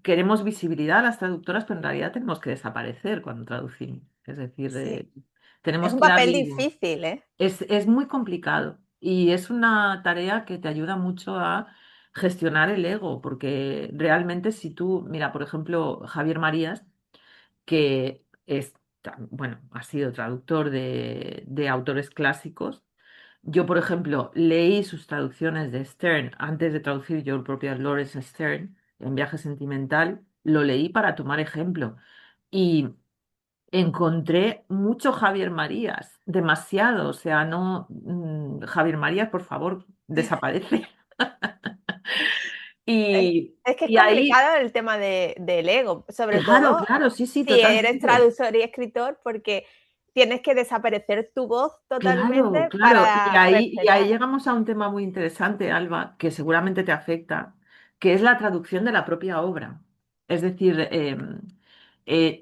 queremos visibilidad a las traductoras, pero en realidad tenemos que desaparecer cuando traducimos. Es decir, Sí, es tenemos un que papel darle voz. difícil, ¿eh? Es muy complicado y es una tarea que te ayuda mucho a gestionar el ego, porque realmente si tú, mira, por ejemplo, Javier Marías, que es, bueno, ha sido traductor de autores clásicos. Yo, por ejemplo, leí sus traducciones de Stern antes de traducir yo el propio Lawrence Stern en Viaje Sentimental. Lo leí para tomar ejemplo y encontré mucho Javier Marías, demasiado. O sea, no, Javier Marías, por favor, desaparece. Es, Y, es que es y ahí, complicado el tema del ego, sobre claro, todo claro, sí, sí, si eres totalmente. traductor y escritor, porque tienes que desaparecer tu voz Claro, totalmente claro. para Y ahí respetar. llegamos a un tema muy interesante, Alba, que seguramente te afecta, que es la traducción de la propia obra. Es decir,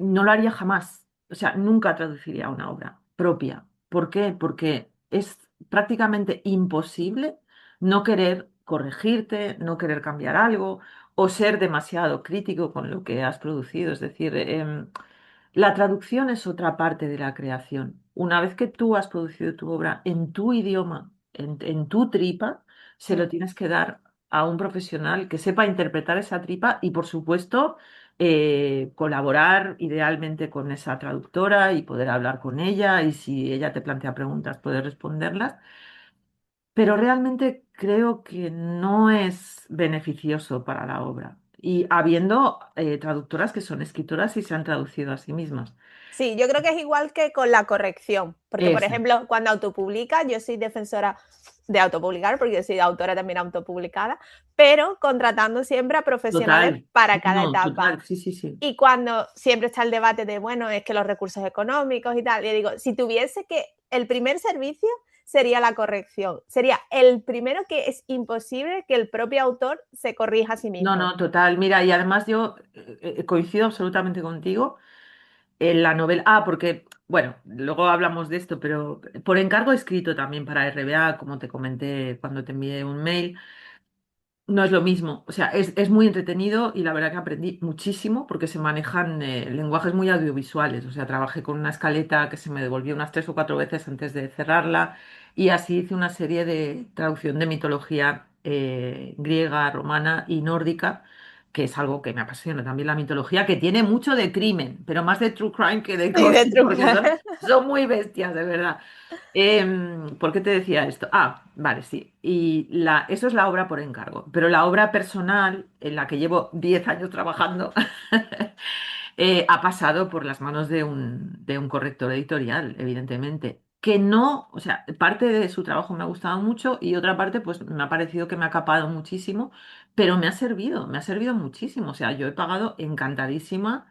no lo haría jamás. O sea, nunca traduciría una obra propia. ¿Por qué? Porque es prácticamente imposible no querer corregirte, no querer cambiar algo o ser demasiado crítico con lo que has producido. Es decir, la traducción es otra parte de la creación. Una vez que tú has producido tu obra en tu idioma, en tu tripa, se lo Mm. tienes que dar a un profesional que sepa interpretar esa tripa y, por supuesto, colaborar idealmente con esa traductora y poder hablar con ella y si ella te plantea preguntas, poder responderlas. Pero realmente creo que no es beneficioso para la obra. Y habiendo traductoras que son escritoras y se han traducido a sí mismas. Sí, yo creo que es igual que con la corrección, porque, por Eso, ejemplo, cuando autopublicas, yo soy defensora de autopublicar, porque yo soy autora también autopublicada, pero contratando siempre a profesionales total. para cada No, etapa. total, sí, sí, sí. Y cuando siempre está el debate de, bueno, es que los recursos económicos y tal, yo digo, si tuviese que, el primer servicio sería la corrección, sería el primero que es imposible que el propio autor se corrija a sí No, mismo. no, total. Mira, y además yo coincido absolutamente contigo en la novela. Ah, porque, bueno, luego hablamos de esto, pero por encargo escrito también para RBA, como te comenté cuando te envié un mail. No es lo mismo, o sea, es muy entretenido y la verdad que aprendí muchísimo porque se manejan lenguajes muy audiovisuales, o sea, trabajé con una escaleta que se me devolvió unas 3 o 4 veces antes de cerrarla y así hice una serie de traducción de mitología griega, romana y nórdica, que es algo que me apasiona también la mitología, que tiene mucho de crimen, pero más de true crime que de Y de cosas, porque trucar. son muy bestias, de verdad. ¿Por qué te decía esto? Ah, vale, sí. Eso es la obra por encargo. Pero la obra personal, en la que llevo 10 años trabajando, ha pasado por las manos de un corrector editorial, evidentemente. Que no, o sea, parte de su trabajo me ha gustado mucho y otra parte, pues me ha parecido que me ha capado muchísimo, pero me ha servido muchísimo. O sea, yo he pagado encantadísima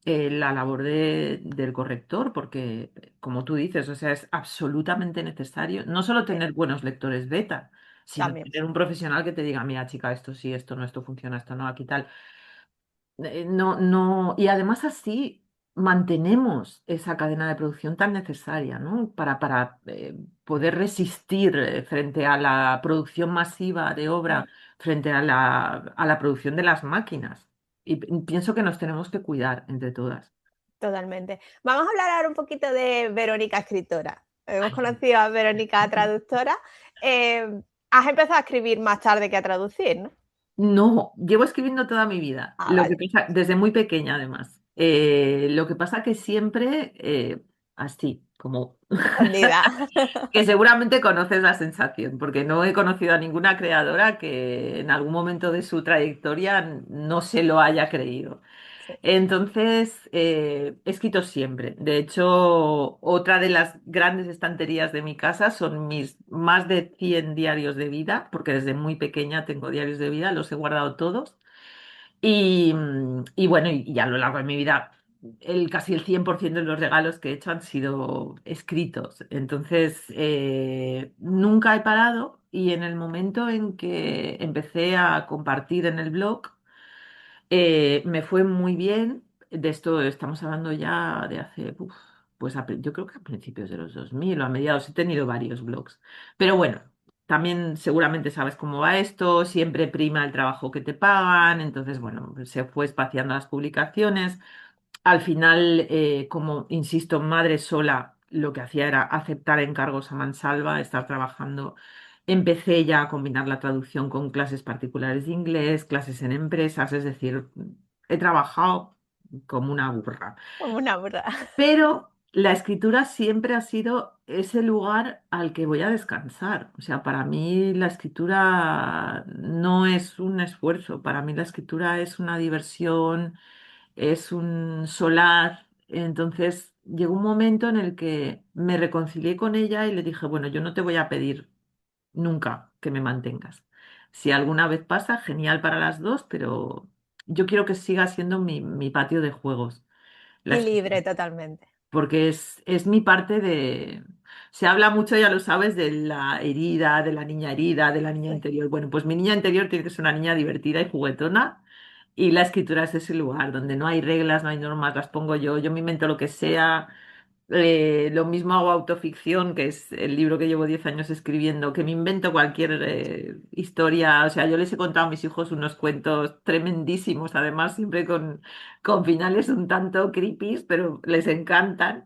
la labor del corrector, porque, como tú dices, o sea, es absolutamente necesario no solo Sí, tener buenos lectores beta, sino también. tener un profesional que te diga, mira, chica, esto sí, esto no, esto funciona, esto no, aquí tal. No, no, y además así mantenemos esa cadena de producción tan necesaria, ¿no? Para poder resistir frente a la producción masiva de Mm, obra, frente a la producción de las máquinas. Y pienso que nos tenemos que cuidar entre todas. totalmente. Vamos a hablar ahora un poquito de Verónica escritora. Hemos Ay, conocido a Verónica traductora. Has empezado a escribir más tarde que a traducir, ¿no? no, llevo escribiendo toda mi vida. Ah, Lo que vale. pasa, desde muy pequeña además. Lo que pasa que siempre así, como Escondida. que seguramente conoces la sensación, porque no he conocido a ninguna creadora que en algún momento de su trayectoria no se lo haya creído. Sí. Entonces, he escrito siempre. De hecho, otra de las grandes estanterías de mi casa son mis más de 100 diarios de vida, porque desde muy pequeña tengo diarios de vida, los he guardado todos. Y bueno, y a lo largo de mi vida, casi el 100% de los regalos que he hecho han sido escritos. Entonces, nunca he parado y en el momento en que empecé a compartir en el blog, me fue muy bien. de esto estamos hablando ya de hace, pues yo creo que a principios de los 2000 o a mediados he tenido varios blogs. Pero bueno, también seguramente sabes cómo va esto, siempre prima el trabajo que te pagan, entonces bueno, pues se fue espaciando las publicaciones. Al final, como insisto, madre sola, lo que hacía era aceptar encargos a mansalva, estar trabajando. Empecé ya a combinar la traducción con clases particulares de inglés, clases en empresas, es decir, he trabajado como una burra. Como una burra. Pero la escritura siempre ha sido ese lugar al que voy a descansar. O sea, para mí la escritura no es un esfuerzo, para mí la escritura es una diversión, es un solar. Entonces llegó un momento en el que me reconcilié con ella y le dije, bueno, yo no te voy a pedir nunca que me mantengas. Si alguna vez pasa, genial para las dos, pero yo quiero que siga siendo mi patio de juegos. La Y escritura, libre totalmente. porque es mi parte de... Se habla mucho, ya lo sabes, de la herida, de la niña herida, de la niña Sí. interior. Bueno, pues mi niña interior tiene que ser una niña divertida y juguetona. Y la escritura es ese lugar donde no hay reglas, no hay normas, las pongo yo me invento lo que sea. Lo mismo hago autoficción, que es el libro que llevo 10 años escribiendo, que me invento cualquier historia. O sea, yo les he contado a mis hijos unos cuentos tremendísimos, además siempre con finales un tanto creepy, pero les encantan.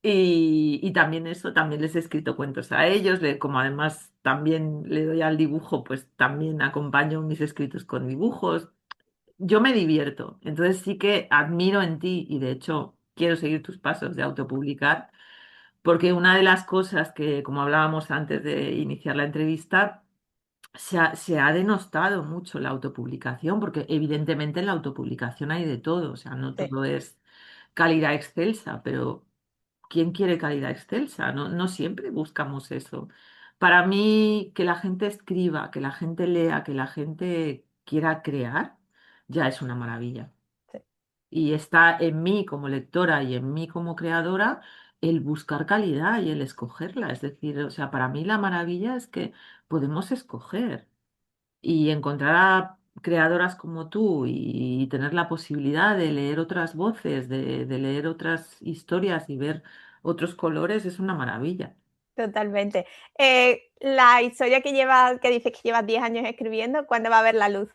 Y también eso, también les he escrito cuentos a ellos, como además también le doy al dibujo, pues también acompaño mis escritos con dibujos. Yo me divierto, entonces sí que admiro en ti y de hecho quiero seguir tus pasos de autopublicar, porque una de las cosas que, como hablábamos antes de iniciar la entrevista, se ha denostado mucho la autopublicación, porque evidentemente en la autopublicación hay de todo, o sea, no Sí, todo es calidad excelsa, pero ¿quién quiere calidad excelsa? No, no siempre buscamos eso. Para mí, que la gente escriba, que la gente lea, que la gente quiera crear, ya es una maravilla. sí, Y está en mí como lectora y en mí como creadora el buscar calidad y el escogerla. Es decir, o sea, para mí la maravilla es que podemos escoger y encontrar a creadoras como tú y tener la posibilidad de leer otras voces, de leer otras historias y ver otros colores es una maravilla. totalmente. La historia que dices que llevas 10 años escribiendo, ¿cuándo va a ver la luz?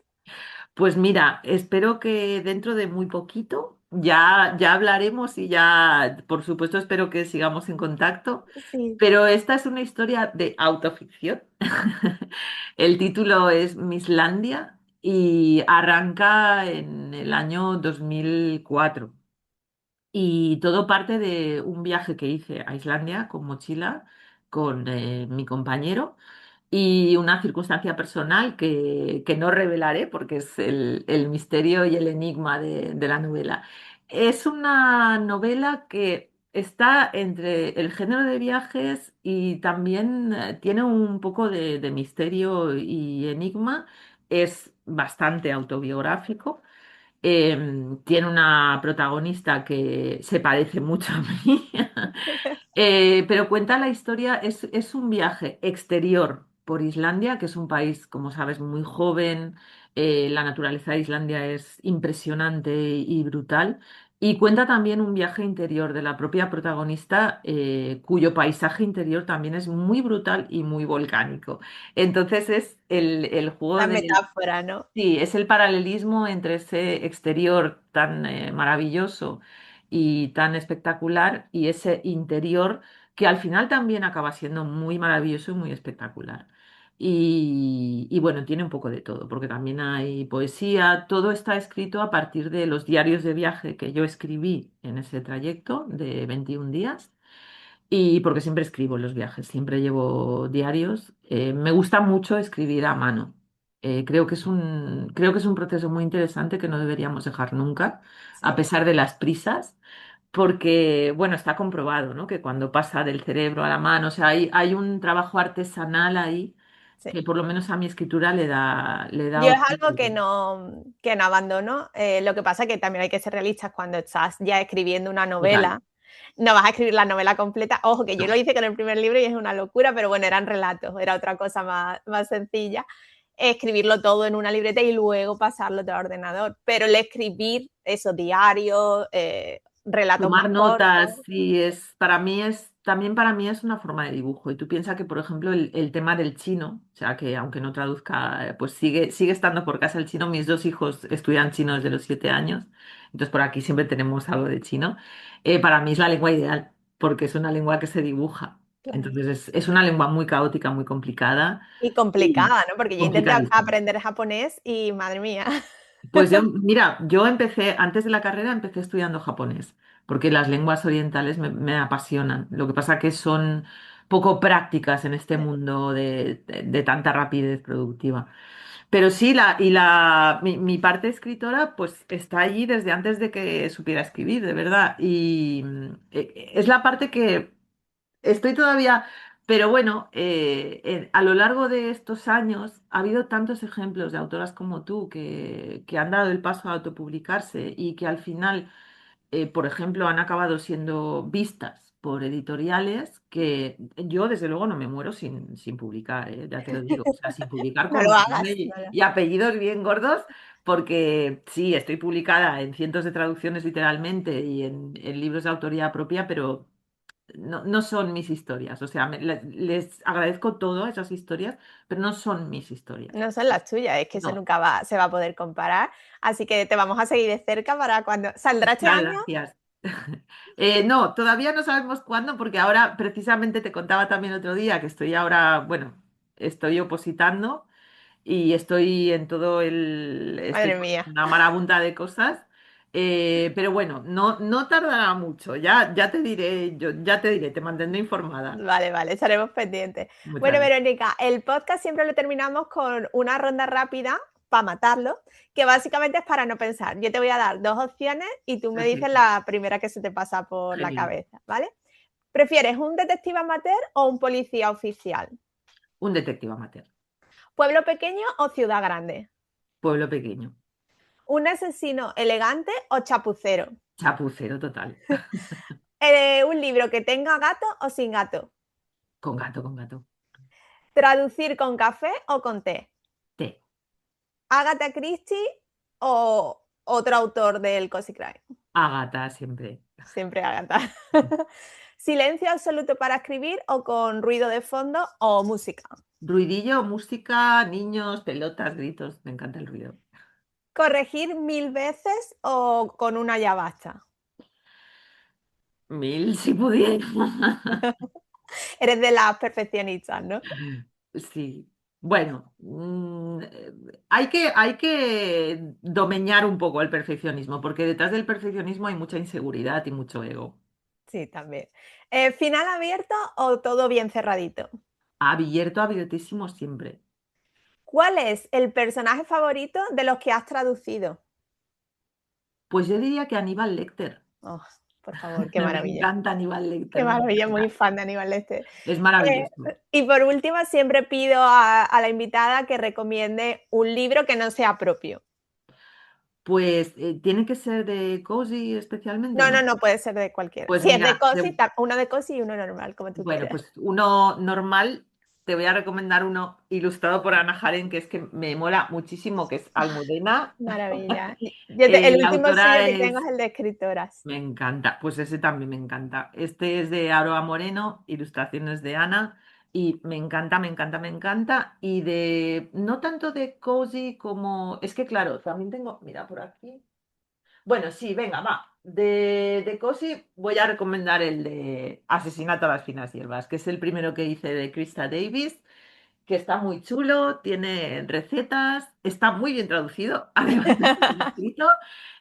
Pues mira, espero que dentro de muy poquito ya hablaremos y ya, por supuesto, espero que sigamos en contacto. Sí, Pero esta es una historia de autoficción. El título es Misslandia y arranca en el año 2004. Y todo parte de un viaje que hice a Islandia con mochila, con mi compañero y una circunstancia personal que no revelaré porque es el misterio y el enigma de la novela. Es una novela que está entre el género de viajes y también tiene un poco de misterio y enigma. Es bastante autobiográfico. Tiene una protagonista que se parece mucho a mí. Pero cuenta la historia, es un viaje exterior por Islandia, que es un país, como sabes, muy joven. La naturaleza de Islandia es impresionante y brutal. Y cuenta también un viaje interior de la propia protagonista, cuyo paisaje interior también es muy brutal y muy volcánico. Entonces es el juego la de... metáfora, ¿no? Sí, es el paralelismo entre ese exterior tan maravilloso y tan espectacular y ese interior que al final también acaba siendo muy maravilloso y muy espectacular. Y bueno, tiene un poco de todo, porque también hay poesía, todo está escrito a partir de los diarios de viaje que yo escribí en ese trayecto de 21 días. Y porque siempre escribo en los viajes, siempre llevo diarios. Me gusta mucho escribir a mano. Creo que es un proceso muy interesante que no deberíamos dejar nunca, a Sí, pesar de las prisas, porque, bueno, está comprobado, ¿no? Que cuando pasa del cerebro a la mano, o sea, hay un trabajo artesanal ahí sí. que por lo menos a mi escritura le da Yo es otro algo toque. que no abandono. Lo que pasa es que también hay que ser realistas cuando estás ya escribiendo una Total. novela. No vas a escribir la novela completa. Ojo, que yo No. lo hice con el primer libro y es una locura, pero bueno, eran relatos, era otra cosa más sencilla. escribirlo todo en una libreta y luego pasarlo todo a ordenador. Pero el escribir esos diarios, relatos más Tomar cortos. notas, sí, también para mí es una forma de dibujo. Y tú piensas que, por ejemplo, el tema del chino, o sea, que aunque no traduzca, pues sigue estando por casa el chino. Mis dos hijos estudian chino desde los 7 años, entonces por aquí siempre tenemos algo de chino. Para mí es la lengua ideal, porque es una lengua que se dibuja. Claro. Entonces es una lengua muy caótica, muy complicada Y y complicada, ¿no? Porque yo intenté complicadísima. aprender japonés y madre mía. Pues mira, yo empecé, antes de la carrera, empecé estudiando japonés, porque las lenguas orientales me apasionan. Lo que pasa que son poco prácticas en este mundo de tanta rapidez productiva. Pero sí, mi parte escritora, pues está allí desde antes de que supiera escribir, de verdad. Y es la parte que estoy todavía, pero bueno, a lo largo de estos años ha habido tantos ejemplos de autoras como tú que han dado el paso a autopublicarse y que al final, por ejemplo, han acabado siendo vistas por editoriales que yo desde luego no me muero sin publicar, ya te lo digo, o sea, sin publicar No con lo nombre hagas. No, y apellidos bien gordos, porque sí, estoy publicada en cientos de traducciones literalmente y en libros de autoría propia, pero no son mis historias. O sea, les agradezco todo esas historias, pero no son mis historias. no son las tuyas, es que eso No, nunca se va a poder comparar. Así que te vamos a seguir de cerca para cuando saldrá este muchas año. gracias. No, todavía no sabemos cuándo, porque ahora precisamente te contaba también otro día que estoy ahora, bueno, estoy opositando y estoy en estoy Madre con mía. una marabunta de cosas. Pero bueno, no tardará mucho, ya te diré, ya te diré, te mantendré informada. Vale, vale, estaremos pendientes. Muchas Bueno, gracias. Verónica, el podcast siempre lo terminamos con una ronda rápida para matarlo, que básicamente es para no pensar. Yo te voy a dar dos opciones y tú me dices Perfecto. la primera que se te pasa por la Genial. cabeza, ¿vale? ¿Prefieres un detective amateur o un policía oficial? Un detective amateur. ¿Pueblo pequeño o ciudad grande? Pueblo pequeño. ¿Un asesino elegante o chapucero? Chapucero total. ¿Un libro que tenga gato o sin gato? Con gato, con gato. ¿Traducir con café o con té? Té. ¿Agatha Christie o otro autor del Cozy Crime? Ágata siempre. Siempre Agatha. ¿Silencio absoluto para escribir o con ruido de fondo o música? Ruidillo, música, niños, pelotas, gritos. Me encanta el ruido. ¿Corregir 1000 veces o con una ya basta? Mil si pudiera. Eres de las perfeccionistas, ¿no? Sí. Bueno, hay que domeñar un poco el perfeccionismo, porque detrás del perfeccionismo hay mucha inseguridad y mucho ego. Sí, también. ¿Final abierto o todo bien cerradito? Abierto, abiertísimo siempre. ¿Cuál es el personaje favorito de los que has traducido? Pues yo diría que Aníbal Lecter. Oh, por favor, qué Me maravilla. encanta Aníbal Qué Lecter, me maravilla, muy encanta. fan de Aníbal Lecter. Es maravilloso. Y por último, siempre pido a la invitada que recomiende un libro que no sea propio. Pues tiene que ser de Cozy especialmente o No, no, no. no, puede ser de cualquiera. Pues Si es de mira, Cosi, uno de Cosi y uno normal, como tú bueno, quieras. pues uno normal, te voy a recomendar uno ilustrado por Ana Jaren, que es que me mola muchísimo, que es Almudena. Maravilla. El La último suyo autora que tengo es, es el de escritoras. me encanta, pues ese también me encanta. Este es de Aroa Moreno, ilustraciones de Ana, y me encanta, me encanta, me encanta. Y no tanto de Cozy como, es que claro, también tengo, mira por aquí. Bueno, sí, venga, va. De Cosi voy a recomendar el de Asesinato a las finas hierbas, que es el primero que hice de Krista Davis, que está muy chulo, tiene recetas, está muy bien traducido, además de muy bien escrito,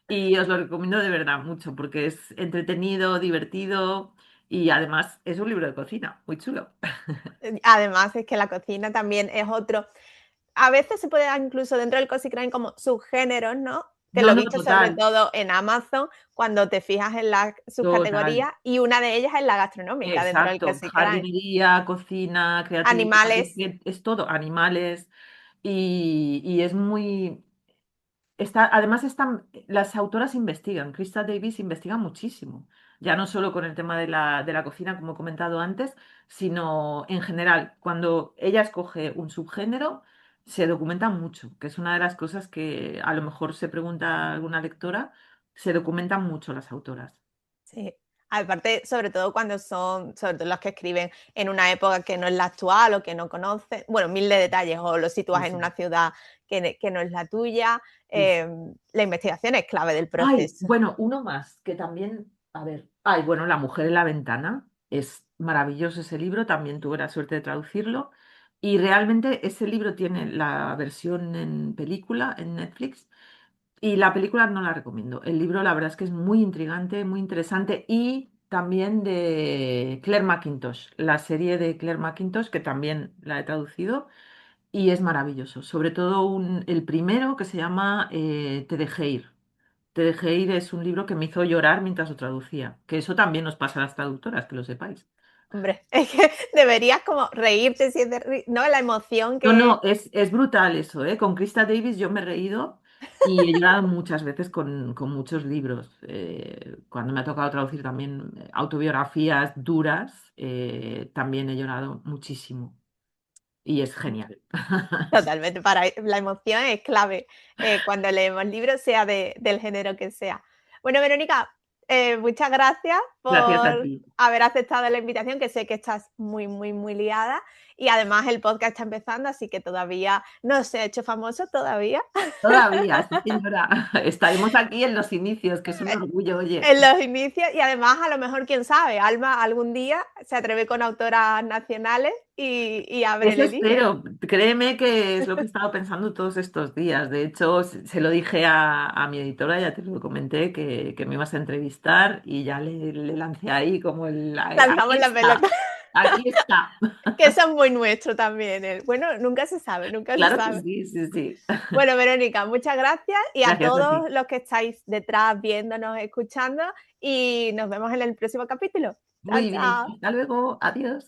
y os lo recomiendo de verdad mucho, porque es entretenido, divertido, y además es un libro de cocina, muy chulo. Además, es que la cocina también es otro. A veces se puede dar incluso dentro del Cozy Crime como subgéneros, ¿no? Que lo No, he no, visto sobre total, todo en Amazon, cuando te fijas en las total. subcategorías, y una de ellas es la gastronómica dentro del Exacto, Cozy Crime. jardinería, cocina, creatividad, Animales. es todo, animales, y es además las autoras investigan, Krista Davis investiga muchísimo, ya no solo con el tema de la cocina, como he comentado antes, sino en general, cuando ella escoge un subgénero, se documentan mucho, que es una de las cosas que a lo mejor se pregunta alguna lectora, se documentan mucho las autoras. Sí. Aparte, sobre todo cuando son, sobre todo los que escriben en una época que no es la actual o que no conocen, bueno, mil de detalles, o lo Sí, sitúas en sí, una ciudad que no es la tuya, sí, sí. la investigación es clave del Ay, proceso. bueno, uno más, que también, a ver, ay, bueno, La mujer en la ventana, es maravilloso ese libro, también tuve la suerte de traducirlo, y realmente ese libro tiene la versión en película en Netflix, y la película no la recomiendo. El libro, la verdad es que es muy intrigante, muy interesante, y también de Claire McIntosh, la serie de Claire McIntosh, que también la he traducido, y es maravilloso. Sobre todo el primero que se llama Te dejé ir. Te dejé ir es un libro que me hizo llorar mientras lo traducía, que eso también nos pasa a las traductoras, que lo sepáis. Hombre, es que deberías como reírte, si es ¿no? La emoción No, que... no, es brutal eso, ¿eh? Con Krista Davis yo me he reído y he llorado muchas veces con muchos libros. Cuando me ha tocado traducir también autobiografías duras, también he llorado muchísimo y es genial. Totalmente, para la emoción es clave cuando leemos libros, sea del género que sea. Bueno, Verónica, muchas gracias Gracias a por ti. haber aceptado la invitación, que sé que estás muy, muy, muy liada y además el podcast está empezando, así que todavía no se ha hecho famoso todavía. Todavía, sí, señora. Estaremos aquí en los inicios, que es un orgullo, oye. En los inicios y además a lo mejor, quién sabe, Alma algún día se atreve con autoras nacionales y abre Eso el hilo. espero. Créeme que es lo que he estado pensando todos estos días. De hecho, se lo dije a mi editora, ya te lo comenté, que me ibas a entrevistar y ya le lancé ahí como Lanzamos aquí la pelota. está, aquí está. Que eso es muy nuestro también. Bueno, nunca se sabe, nunca se Claro que sabe. sí, sí, sí. Bueno, Verónica, muchas gracias y a Gracias a todos ti. los que estáis detrás viéndonos, escuchando y nos vemos en el próximo capítulo. Chao, Muy bien. chao. Hasta luego. Adiós.